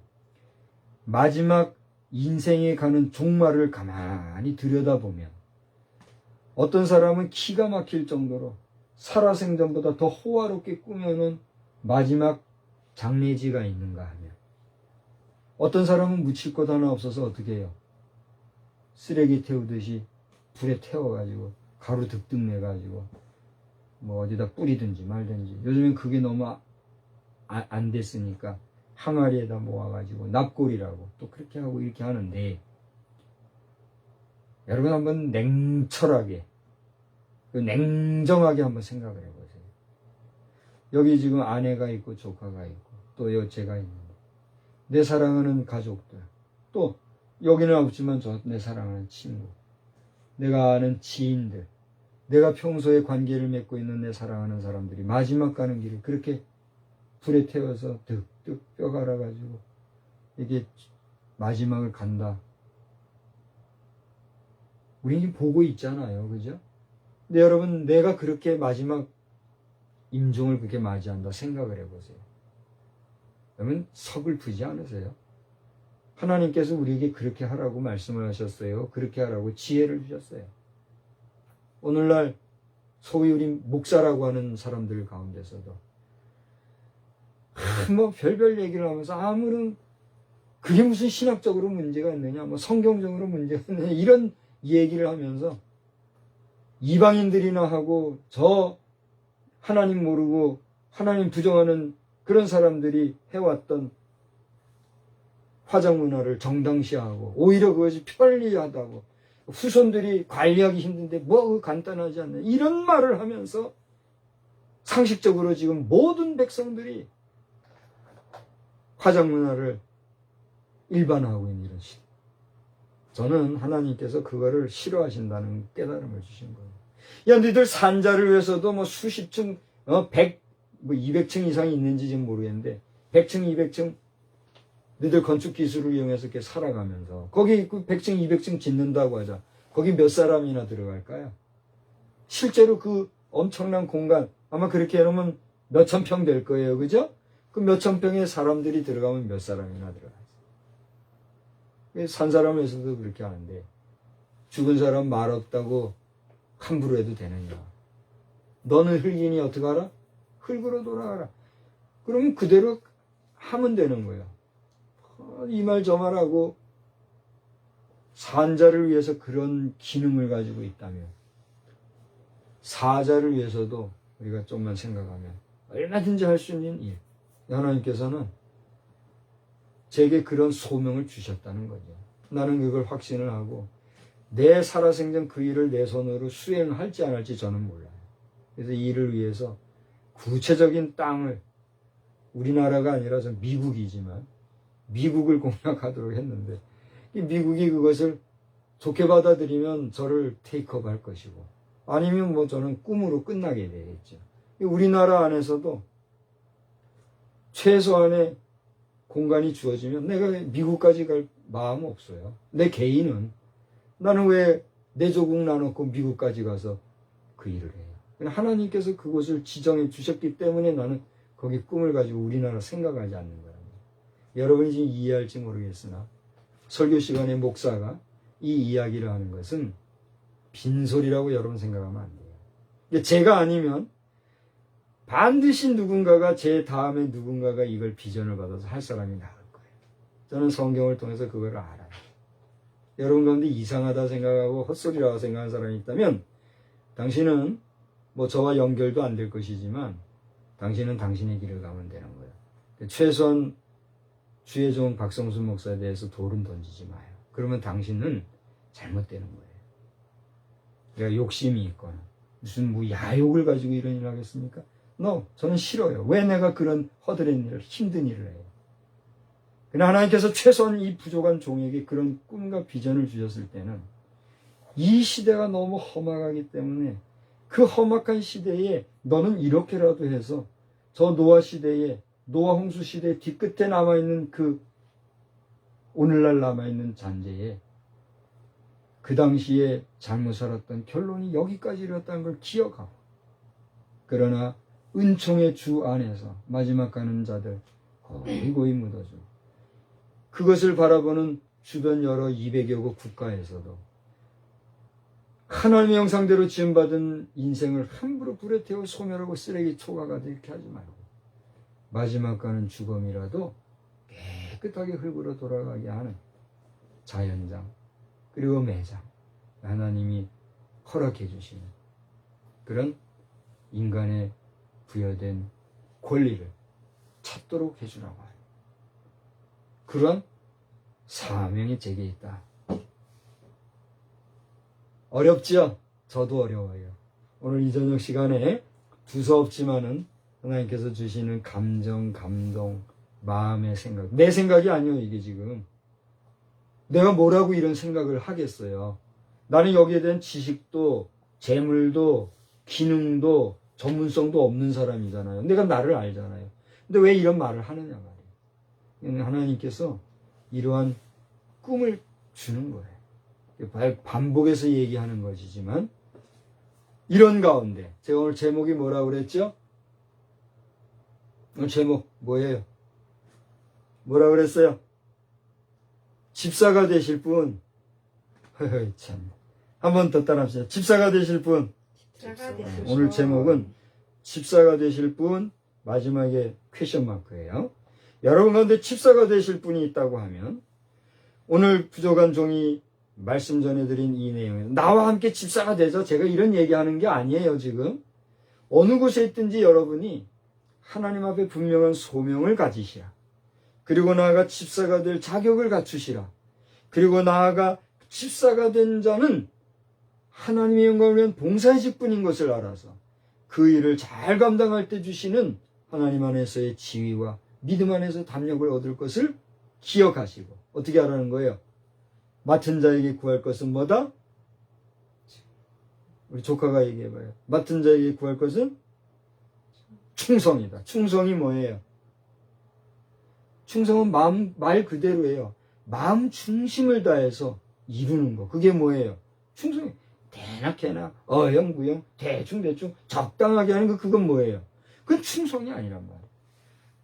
마지막 인생에 가는 종말을 가만히 들여다보면 어떤 사람은 기가 막힐 정도로 살아생전보다 더 호화롭게 꾸며놓은 마지막 장례지가 있는가 하면 어떤 사람은 묻힐 것 하나 없어서 어떻게 해요? 쓰레기 태우듯이 불에 태워가지고 가루 득득 내가지고 뭐 어디다 뿌리든지 말든지 요즘엔 그게 너무 안 됐으니까 항아리에다 모아가지고 납골이라고 또 그렇게 하고 이렇게 하는데 여러분 한번 냉철하게 냉정하게 한번 생각을 해보세요. 여기 지금 아내가 있고 조카가 있고 또 제가 있는데 내 사랑하는 가족들 또 여기는 없지만 내 사랑하는 친구 내가 아는 지인들 내가 평소에 관계를 맺고 있는 내 사랑하는 사람들이 마지막 가는 길을 그렇게 불에 태워서 득득 뼈 갈아가지고 이게 마지막을 간다. 우리는 보고 있잖아요. 그죠? 근데 여러분 내가 그렇게 마지막 임종을 그렇게 맞이한다 생각을 해보세요. 그러면 서글프지 않으세요? 하나님께서 우리에게 그렇게 하라고 말씀을 하셨어요. 그렇게 하라고 지혜를 주셨어요. 오늘날 소위 우리 목사라고 하는 사람들 가운데서도 뭐 별별 얘기를 하면서 아무런 그게 무슨 신학적으로 문제가 있느냐 뭐 성경적으로 문제가 있느냐 이런 얘기를 하면서 이방인들이나 하고 저 하나님 모르고 하나님 부정하는 그런 사람들이 해왔던 화장 문화를 정당시하고 오히려 그것이 편리하다고 후손들이 관리하기 힘든데 뭐 간단하지 않나 이런 말을 하면서 상식적으로 지금 모든 백성들이 화장 문화를 일반화하고 있는 이런 시대. 저는 하나님께서 그거를 싫어하신다는 깨달음을 주신 거예요. 야, 너희들 산자를 위해서도 뭐 수십 층, 100, 뭐 200층 이상이 있는지 지금 모르겠는데 100층, 200층 너희들 건축 기술을 이용해서 이렇게 살아가면서 거기 100층, 200층 짓는다고 하자. 거기 몇 사람이나 들어갈까요? 실제로 그 엄청난 공간 아마 그렇게 해놓으면 몇천 평 될 거예요. 그죠? 그 몇천 평의 사람들이 들어가면 몇 사람이나 들어가요. 산 사람에서도 그렇게 하는데 죽은 사람 말 없다고 함부로 해도 되느냐. 너는 흙이니 어떻게 하라? 흙으로 돌아가라. 그러면 그대로 하면 되는 거예요. 이 말 저 말하고 산자를 위해서 그런 기능을 가지고 있다면 사자를 위해서도 우리가 좀만 생각하면 얼마든지 할 수 있는 일. 하나님께서는 제게 그런 소명을 주셨다는 거죠. 나는 그걸 확신을 하고 내 살아생전 그 일을 내 손으로 수행할지 안 할지 저는 몰라요. 그래서 이 일을 위해서 구체적인 땅을, 우리나라가 아니라 전 미국이지만 미국을 공략하도록 했는데, 이 미국이 그것을 좋게 받아들이면 저를 테이크업 할 것이고, 아니면 뭐 저는 꿈으로 끝나게 되겠죠. 우리나라 안에서도 최소한의 공간이 주어지면 내가 미국까지 갈 마음 없어요. 내 개인은. 나는 왜 내 조국 나눠놓고 미국까지 가서 그 일을 해요. 하나님께서 그곳을 지정해 주셨기 때문에 나는 거기 꿈을 가지고 우리나라 생각하지 않는 거랍니다. 여러분이 지금 이해할지 모르겠으나 설교 시간에 목사가 이 이야기를 하는 것은 빈소리라고 여러분 생각하면 안 돼요. 제가 아니면 반드시 누군가가, 제 다음에 누군가가 이걸 비전을 받아서 할 사람이 나올 거예요. 저는 성경을 통해서 그걸 알아요. 여러분 가운데 이상하다 생각하고 헛소리라고 생각하는 사람이 있다면 당신은 뭐 저와 연결도 안 될 것이지만 당신은 당신의 길을 가면 되는 거예요. 최소한 주의 종 박성수 목사에 대해서 돌은 던지지 마요. 그러면 당신은 잘못되는 거예요. 내가 욕심이 있거나 무슨 뭐 야욕을 가지고 이런 일을 하겠습니까? No, 저는 싫어요. 왜 내가 그런 허드렛 일을, 힘든 일을 해요? 그러나 하나님께서 최소한 이 부족한 종에게 그런 꿈과 비전을 주셨을 때는 이 시대가 너무 험악하기 때문에 그 험악한 시대에 너는 이렇게라도 해서 저 노아 시대에, 노아 홍수 시대 뒤끝에 남아있는 그 오늘날 남아있는 잔재에 그 당시에 잘못 살았던 결론이 여기까지 이뤘다는 걸 기억하고, 그러나 은총의 주 안에서 마지막 가는 자들 고이 묻어주고, 그것을 바라보는 주변 여러 200여 개 국가에서도 하나님의 형상대로 지음받은 인생을 함부로 불에 태워 소멸하고 쓰레기 초가가 이렇게 하지 말고 마지막 가는 죽음이라도 깨끗하게 흙으로 돌아가게 하는 자연장, 그리고 매장, 하나님이 허락해 주시는 그런 인간에 부여된 권리를 찾도록 해주라고 해요. 그런 사명이 제게 있다. 어렵지요? 저도 어려워요. 오늘 이 저녁 시간에 두서없지만은 하나님께서 주시는 감정, 감동, 마음의 생각, 내 생각이 아니에요. 이게 지금 내가 뭐라고 이런 생각을 하겠어요. 나는 여기에 대한 지식도 재물도 기능도 전문성도 없는 사람이잖아요. 내가 나를 알잖아요. 근데 왜 이런 말을 하느냐 말이에요. 하나님께서 이러한 꿈을 주는 거예요. 반복해서 얘기하는 것이지만 이런 가운데 제가 오늘 제목이 뭐라고 그랬죠? 오늘 제목 뭐예요? 뭐라고 그랬어요? 집사가 되실 분. 참. 한 번 더 따라합시다. 집사가 되실 분. 오늘 제목은 집사가 되실 분, 마지막에 퀘션 마크예요. 여러분 가운데 집사가 되실 분이 있다고 하면 오늘 부족한 종이 말씀 전해드린 이 내용에 나와 함께 집사가 되죠. 제가 이런 얘기하는 게 아니에요. 지금 어느 곳에 있든지 여러분이 하나님 앞에 분명한 소명을 가지시라. 그리고 나아가 집사가 될 자격을 갖추시라. 그리고 나아가 집사가 된 자는 하나님의 영광을 위한 봉사의 직분인 것을 알아서 그 일을 잘 감당할 때 주시는 하나님 안에서의 지위와 믿음 안에서 담력을 얻을 것을 기억하시고, 어떻게 하라는 거예요? 맡은 자에게 구할 것은 뭐다? 우리 조카가 얘기해봐요. 맡은 자에게 구할 것은 충성이다. 충성이 뭐예요? 충성은 말 그대로예요. 마음 중심을 다해서 이루는 거. 그게 뭐예요? 충성이. 대낮게나 어영부영 대충대충 적당하게 하는 거, 그건 뭐예요? 그건 충성이 아니란 말이에요.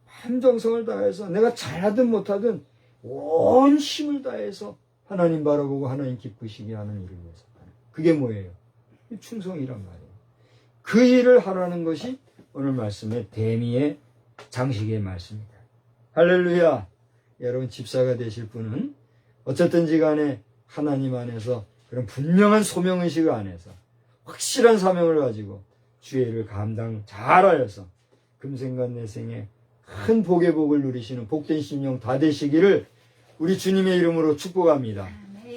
함정성을 다해서 내가 잘하든 못하든 온 힘을 다해서 하나님 바라보고 하나님 기쁘시게 하는 일을 위해서 하는, 그게 뭐예요? 충성이란 말이에요. 그 일을 하라는 것이 오늘 말씀의 대미의 장식의 말씀입니다. 할렐루야. 여러분 집사가 되실 분은 어쨌든지 간에 하나님 안에서 그런 분명한 소명의식 안에서 확실한 사명을 가지고 주의 일을 감당 잘하여서 금생과 내생에 큰 복의 복을 누리시는 복된 심령 다 되시기를 우리 주님의 이름으로 축복합니다.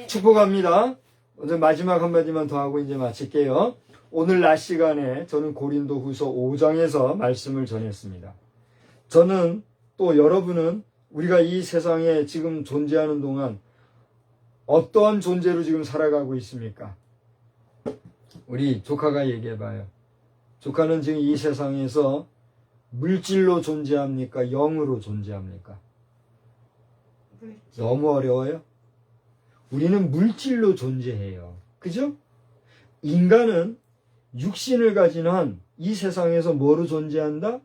축복합니다. 오늘 마지막 한마디만 더 하고 이제 마칠게요. 오늘 낮 시간에 저는 고린도 후서 5장에서 말씀을 전했습니다. 저는 또 여러분은 우리가 이 세상에 지금 존재하는 동안 어떠한 존재로 지금 살아가고 있습니까? 우리 조카가 얘기해봐요. 조카는 지금 이 세상에서 물질로 존재합니까? 영으로 존재합니까? 너무 어려워요? 우리는 물질로 존재해요. 그죠? 인간은 육신을 가진 한 이 세상에서 뭐로 존재한다?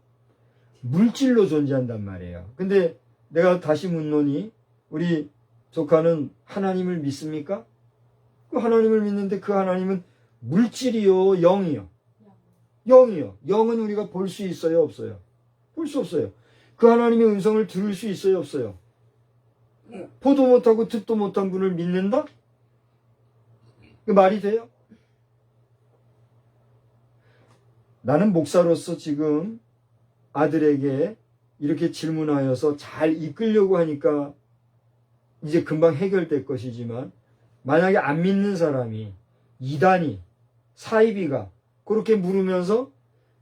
물질로 존재한단 말이에요. 근데 내가 다시 묻노니 우리 조카는 하나님을 믿습니까? 그 하나님을 믿는데 그 하나님은 물질이요, 영이요? 영이요. 영은 우리가 볼 수 있어요, 없어요? 볼 수 없어요. 그 하나님의 음성을 들을 수 있어요, 없어요? 보도 못하고 듣도 못한 분을 믿는다? 그 말이 돼요? 나는 목사로서 지금 아들에게 이렇게 질문하여서 잘 이끌려고 하니까 이제 금방 해결될 것이지만 만약에 안 믿는 사람이 이단이 사이비가 그렇게 물으면서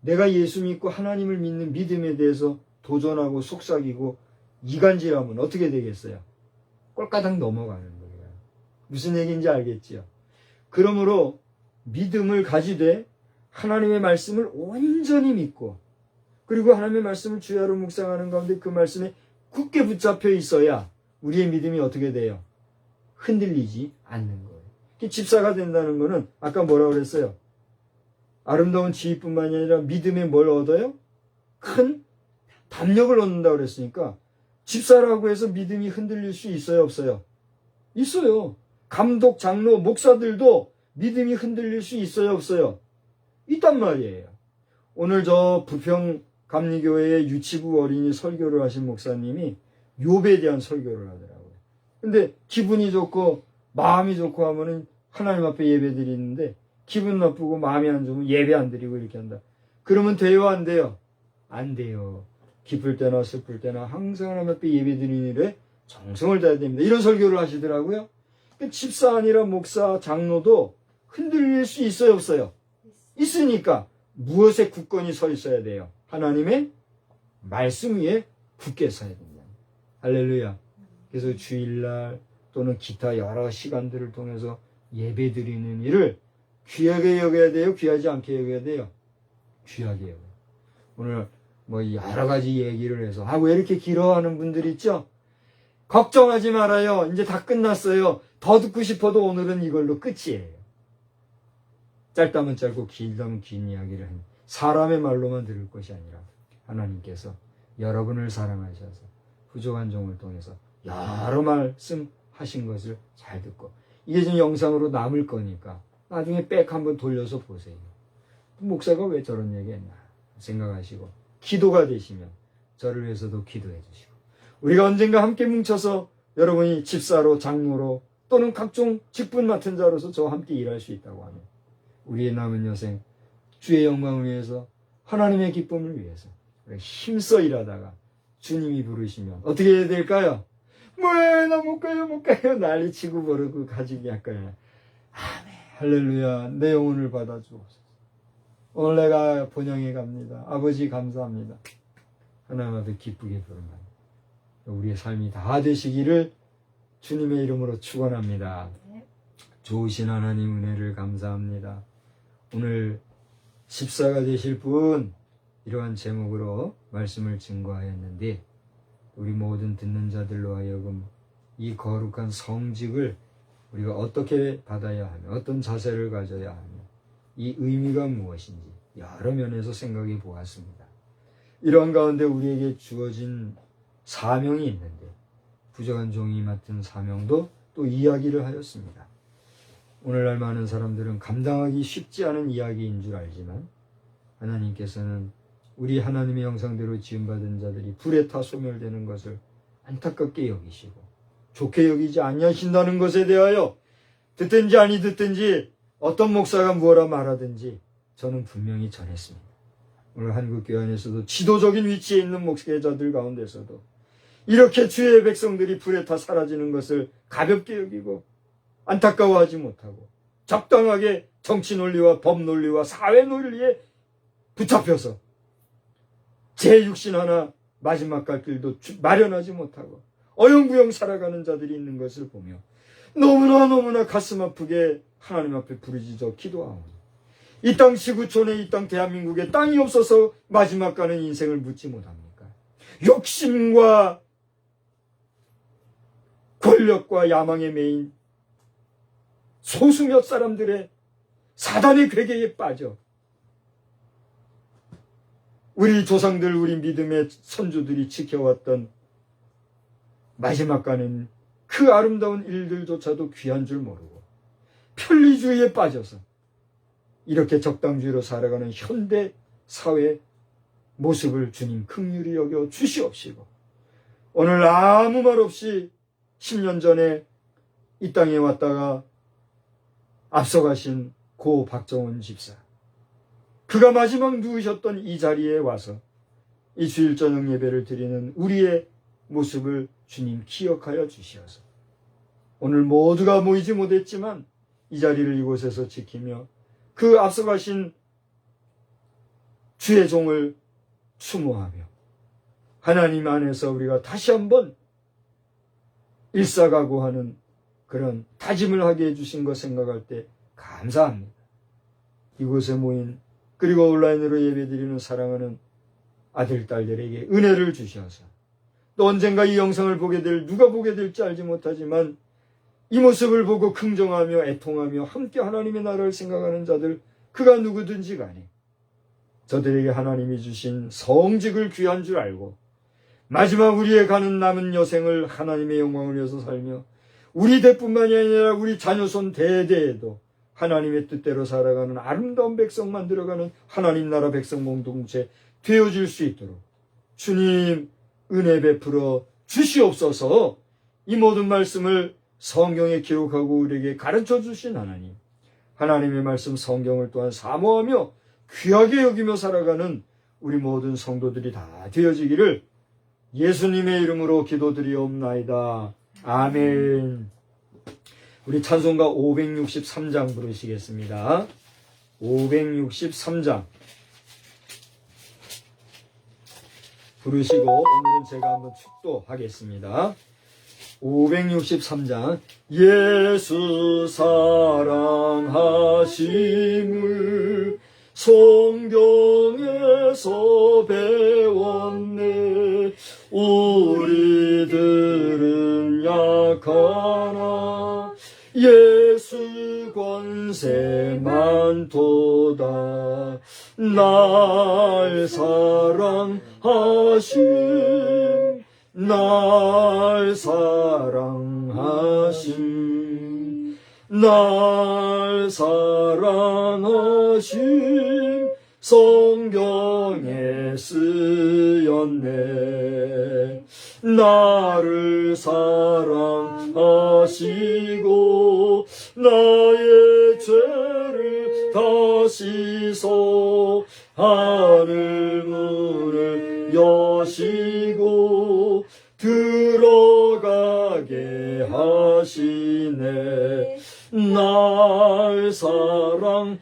내가 예수 믿고 하나님을 믿는 믿음에 대해서 도전하고 속삭이고 이간질하면 어떻게 되겠어요? 꼴까닥 넘어가는 거예요. 무슨 얘기인지 알겠지요? 그러므로 믿음을 가지되 하나님의 말씀을 온전히 믿고 그리고 하나님의 말씀을 주야로 묵상하는 가운데 그 말씀에 굳게 붙잡혀 있어야 우리의 믿음이 어떻게 돼요? 흔들리지 않는 거예요. 집사가 된다는 거는 아까 뭐라고 그랬어요? 아름다운 지위뿐만이 아니라 믿음에 뭘 얻어요? 큰 담력을 얻는다고 그랬으니까 집사라고 해서 믿음이 흔들릴 수 있어요, 없어요? 있어요. 감독, 장로, 목사들도 믿음이 흔들릴 수 있어요, 없어요? 있단 말이에요. 오늘 저 부평 감리교회의 유치부 어린이 설교를 하신 목사님이 욥에 대한 설교를 하더라고요. 근데 기분이 좋고 마음이 좋고 하면은 하나님 앞에 예배 드리는데 기분 나쁘고 마음이 안 좋으면 예배 안 드리고 이렇게 한다. 그러면 돼요, 안 돼요? 안 돼요. 기쁠 때나 슬플 때나 항상 하나님 앞에 예배 드리는 일에 정성을 다해야 됩니다. 이런 설교를 하시더라고요. 집사 아니라 목사, 장로도 흔들릴 수 있어요, 없어요? 있으니까 무엇에 굳건히 서 있어야 돼요? 하나님의 말씀 위에 굳게 서야 됩니다. 할렐루야. 그래서 주일날 또는 기타 여러 시간들을 통해서 예배 드리는 일을 귀하게 여겨야 돼요? 귀하지 않게 여겨야 돼요? 귀하게 여겨요. 오늘 뭐 여러 가지 얘기를 해서 왜 이렇게 길어 하는 분들 있죠? 걱정하지 말아요. 이제 다 끝났어요. 더 듣고 싶어도 오늘은 이걸로 끝이에요. 짧다면 짧고 길다면 긴 이야기를 하니 사람의 말로만 들을 것이 아니라 하나님께서 여러분을 사랑하셔서 부족한 종을 통해서 여러 말씀 하신 것을 잘 듣고 이게 지금 영상으로 남을 거니까 나중에 백 한번 돌려서 보세요. 목사가 왜 저런 얘기 했나 생각하시고 기도가 되시면 저를 위해서도 기도해 주시고 우리가 언젠가 함께 뭉쳐서 여러분이 집사로 장로로 또는 각종 직분 맡은 자로서 저와 함께 일할 수 있다고 하면 우리의 남은 여생 주의 영광을 위해서 하나님의 기쁨을 위해서 힘써 일하다가 주님이 부르시면 어떻게 해야 될까요? 뭐해 나 못 가요 난리치고 버리고 가지기 할까요? 아멘 할렐루야 내 영혼을 받아주옵소서. 오늘 내가 본향에 갑니다. 아버지 감사합니다. 하나님 앞에 기쁘게 부른다. 우리의 삶이 다 되시기를 주님의 이름으로 축원합니다. 좋으신 하나님 은혜를 감사합니다. 오늘 집사가 되실 분 이러한 제목으로 말씀을 증거하였는데 우리 모든 듣는 자들로 하여금 이 거룩한 성직을 우리가 어떻게 받아야 하며 어떤 자세를 가져야 하며 이 의미가 무엇인지 여러 면에서 생각해 보았습니다. 이러한 가운데 우리에게 주어진 사명이 있는데 부족한 종이 맡은 사명도 또 이야기를 하였습니다. 오늘날 많은 사람들은 감당하기 쉽지 않은 이야기인 줄 알지만 하나님께서는 우리 하나님의 형상대로 지음받은 자들이 불에 타 소멸되는 것을 안타깝게 여기시고 좋게 여기지 아니하신다는 것에 대하여 듣든지 아니 듣든지 어떤 목사가 무엇라 말하든지 저는 분명히 전했습니다. 오늘 한국교회 안에서도 지도적인 위치에 있는 목회자들 가운데서도 이렇게 주의 백성들이 불에 타 사라지는 것을 가볍게 여기고 안타까워하지 못하고 적당하게 정치 논리와 법 논리와 사회 논리에 붙잡혀서 제 육신 하나 마지막 갈 길도 마련하지 못하고 어영부영 살아가는 자들이 있는 것을 보며 너무나 가슴 아프게 하나님 앞에 부르짖어 기도하오니 이 땅 지구촌에 이 땅 대한민국에 땅이 없어서 마지막 가는 인생을 묻지 못합니까? 욕심과 권력과 야망에 매인 소수 몇 사람들의 사단의 괴계에 빠져 우리 조상들, 우리 믿음의 선조들이 지켜왔던 마지막 가는 그 아름다운 일들조차도 귀한 줄 모르고 편리주의에 빠져서 이렇게 적당주의로 살아가는 현대 사회 모습을 주님 긍휼히 여겨 주시옵시고 오늘 아무 말 없이 10년 전에 이 땅에 왔다가 앞서가신 고 박정원 집사, 그가 마지막 누우셨던 이 자리에 와서 이 주일 저녁 예배를 드리는 우리의 모습을 주님 기억하여 주시어서 오늘 모두가 모이지 못했지만 이 자리를 이곳에서 지키며 그 앞서가신 주의 종을 추모하며 하나님 안에서 우리가 다시 한번 일사각오하는 그런 다짐을 하게 해주신 것 생각할 때 감사합니다. 이곳에 모인 그리고 온라인으로 예배드리는 사랑하는 아들, 딸들에게 은혜를 주셔서 또 언젠가 이 영상을 보게 될 누가 보게 될지 알지 못하지만 이 모습을 보고 긍정하며 애통하며 함께 하나님의 나라를 생각하는 자들 그가 누구든지 간에 저들에게 하나님이 주신 성직을 귀한 줄 알고 마지막 우리의 가는 남은 여생을 하나님의 영광을 위해서 살며 우리 대뿐만이 아니라 우리 자녀손 대대에도 하나님의 뜻대로 살아가는 아름다운 백성 만들어가는 하나님 나라 백성 공동체 되어질 수 있도록 주님 은혜 베풀어 주시옵소서. 이 모든 말씀을 성경에 기록하고 우리에게 가르쳐 주신 하나님, 하나님의 말씀 성경을 또한 사모하며 귀하게 여기며 살아가는 우리 모든 성도들이 다 되어지기를 예수님의 이름으로 기도드리옵나이다. 아멘. 우리 찬송가 563장 부르시겠습니다. 563장 부르시고 오늘은 제가 한번 축도하겠습니다. 563장 예수 사랑하심을 성경에서 배웠네. 우리들은 약하나 예수 권세만 도다. 날 사랑하심 날 사랑하심 날 사랑하심 성경에 쓰였네. 나를 사랑하시고 나의 죄를 다 씻어 하늘 문을 여시고 들어가게 하시네. 날 사랑하심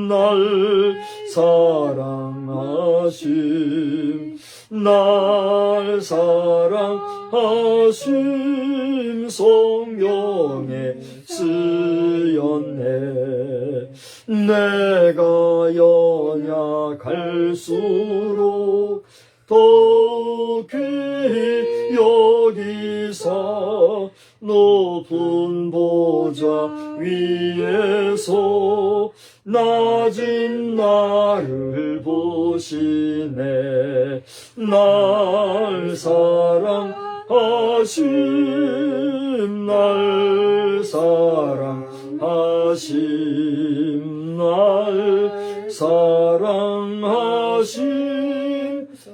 날 사랑하심 날 사랑하심 성경에 쓰였네. 내가 연약할수록 더욱 귀히 여기사 높은 보좌 위에서 낮은 나를 보시네. 날 사랑하심 날 사랑하심 날 사랑하심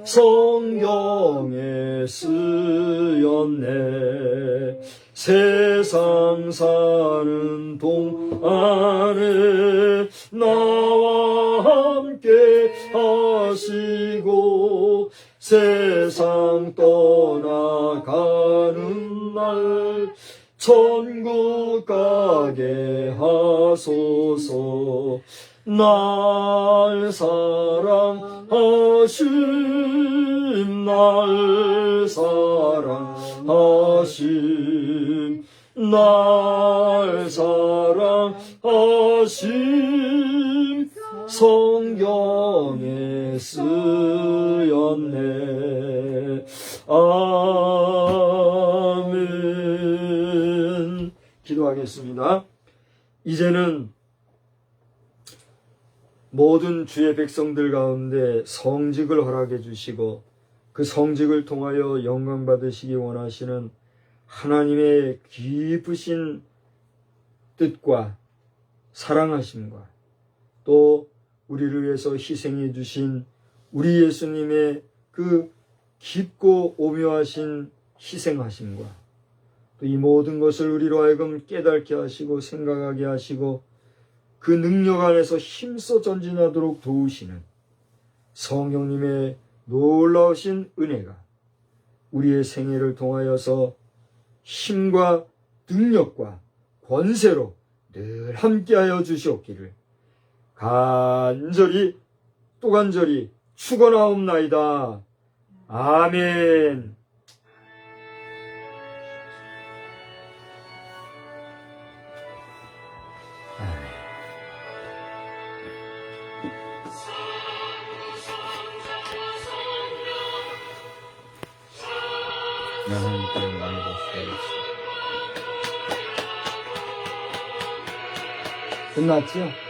성경에 쓰였네. 세상 사는 동안에 나와 함께 하시고 세상 떠나가는 날 천국 가게 하소서. 날 사랑하심, 날 사랑하심, 날 사랑하심, 성경에 쓰였네. 아멘. 기도하겠습니다. 이제는 모든 주의 백성들 가운데 성직을 허락해 주시고 그 성직을 통하여 영광 받으시기 원하시는 하나님의 깊으신 뜻과 사랑하심과 또 우리를 위해서 희생해 주신 우리 예수님의 그 깊고 오묘하신 희생하심과 또 이 모든 것을 우리로 하여금 깨닫게 하시고 생각하게 하시고 그 능력 안에서 힘써 전진하도록 도우시는 성령님의 놀라우신 은혜가 우리의 생애를 통하여서 힘과 능력과 권세로 늘 함께하여 주시옵기를 간절히 또 간절히 축원하옵나이다. 아멘. 하나님께 영광을 받으시옵소서. 끝났죠?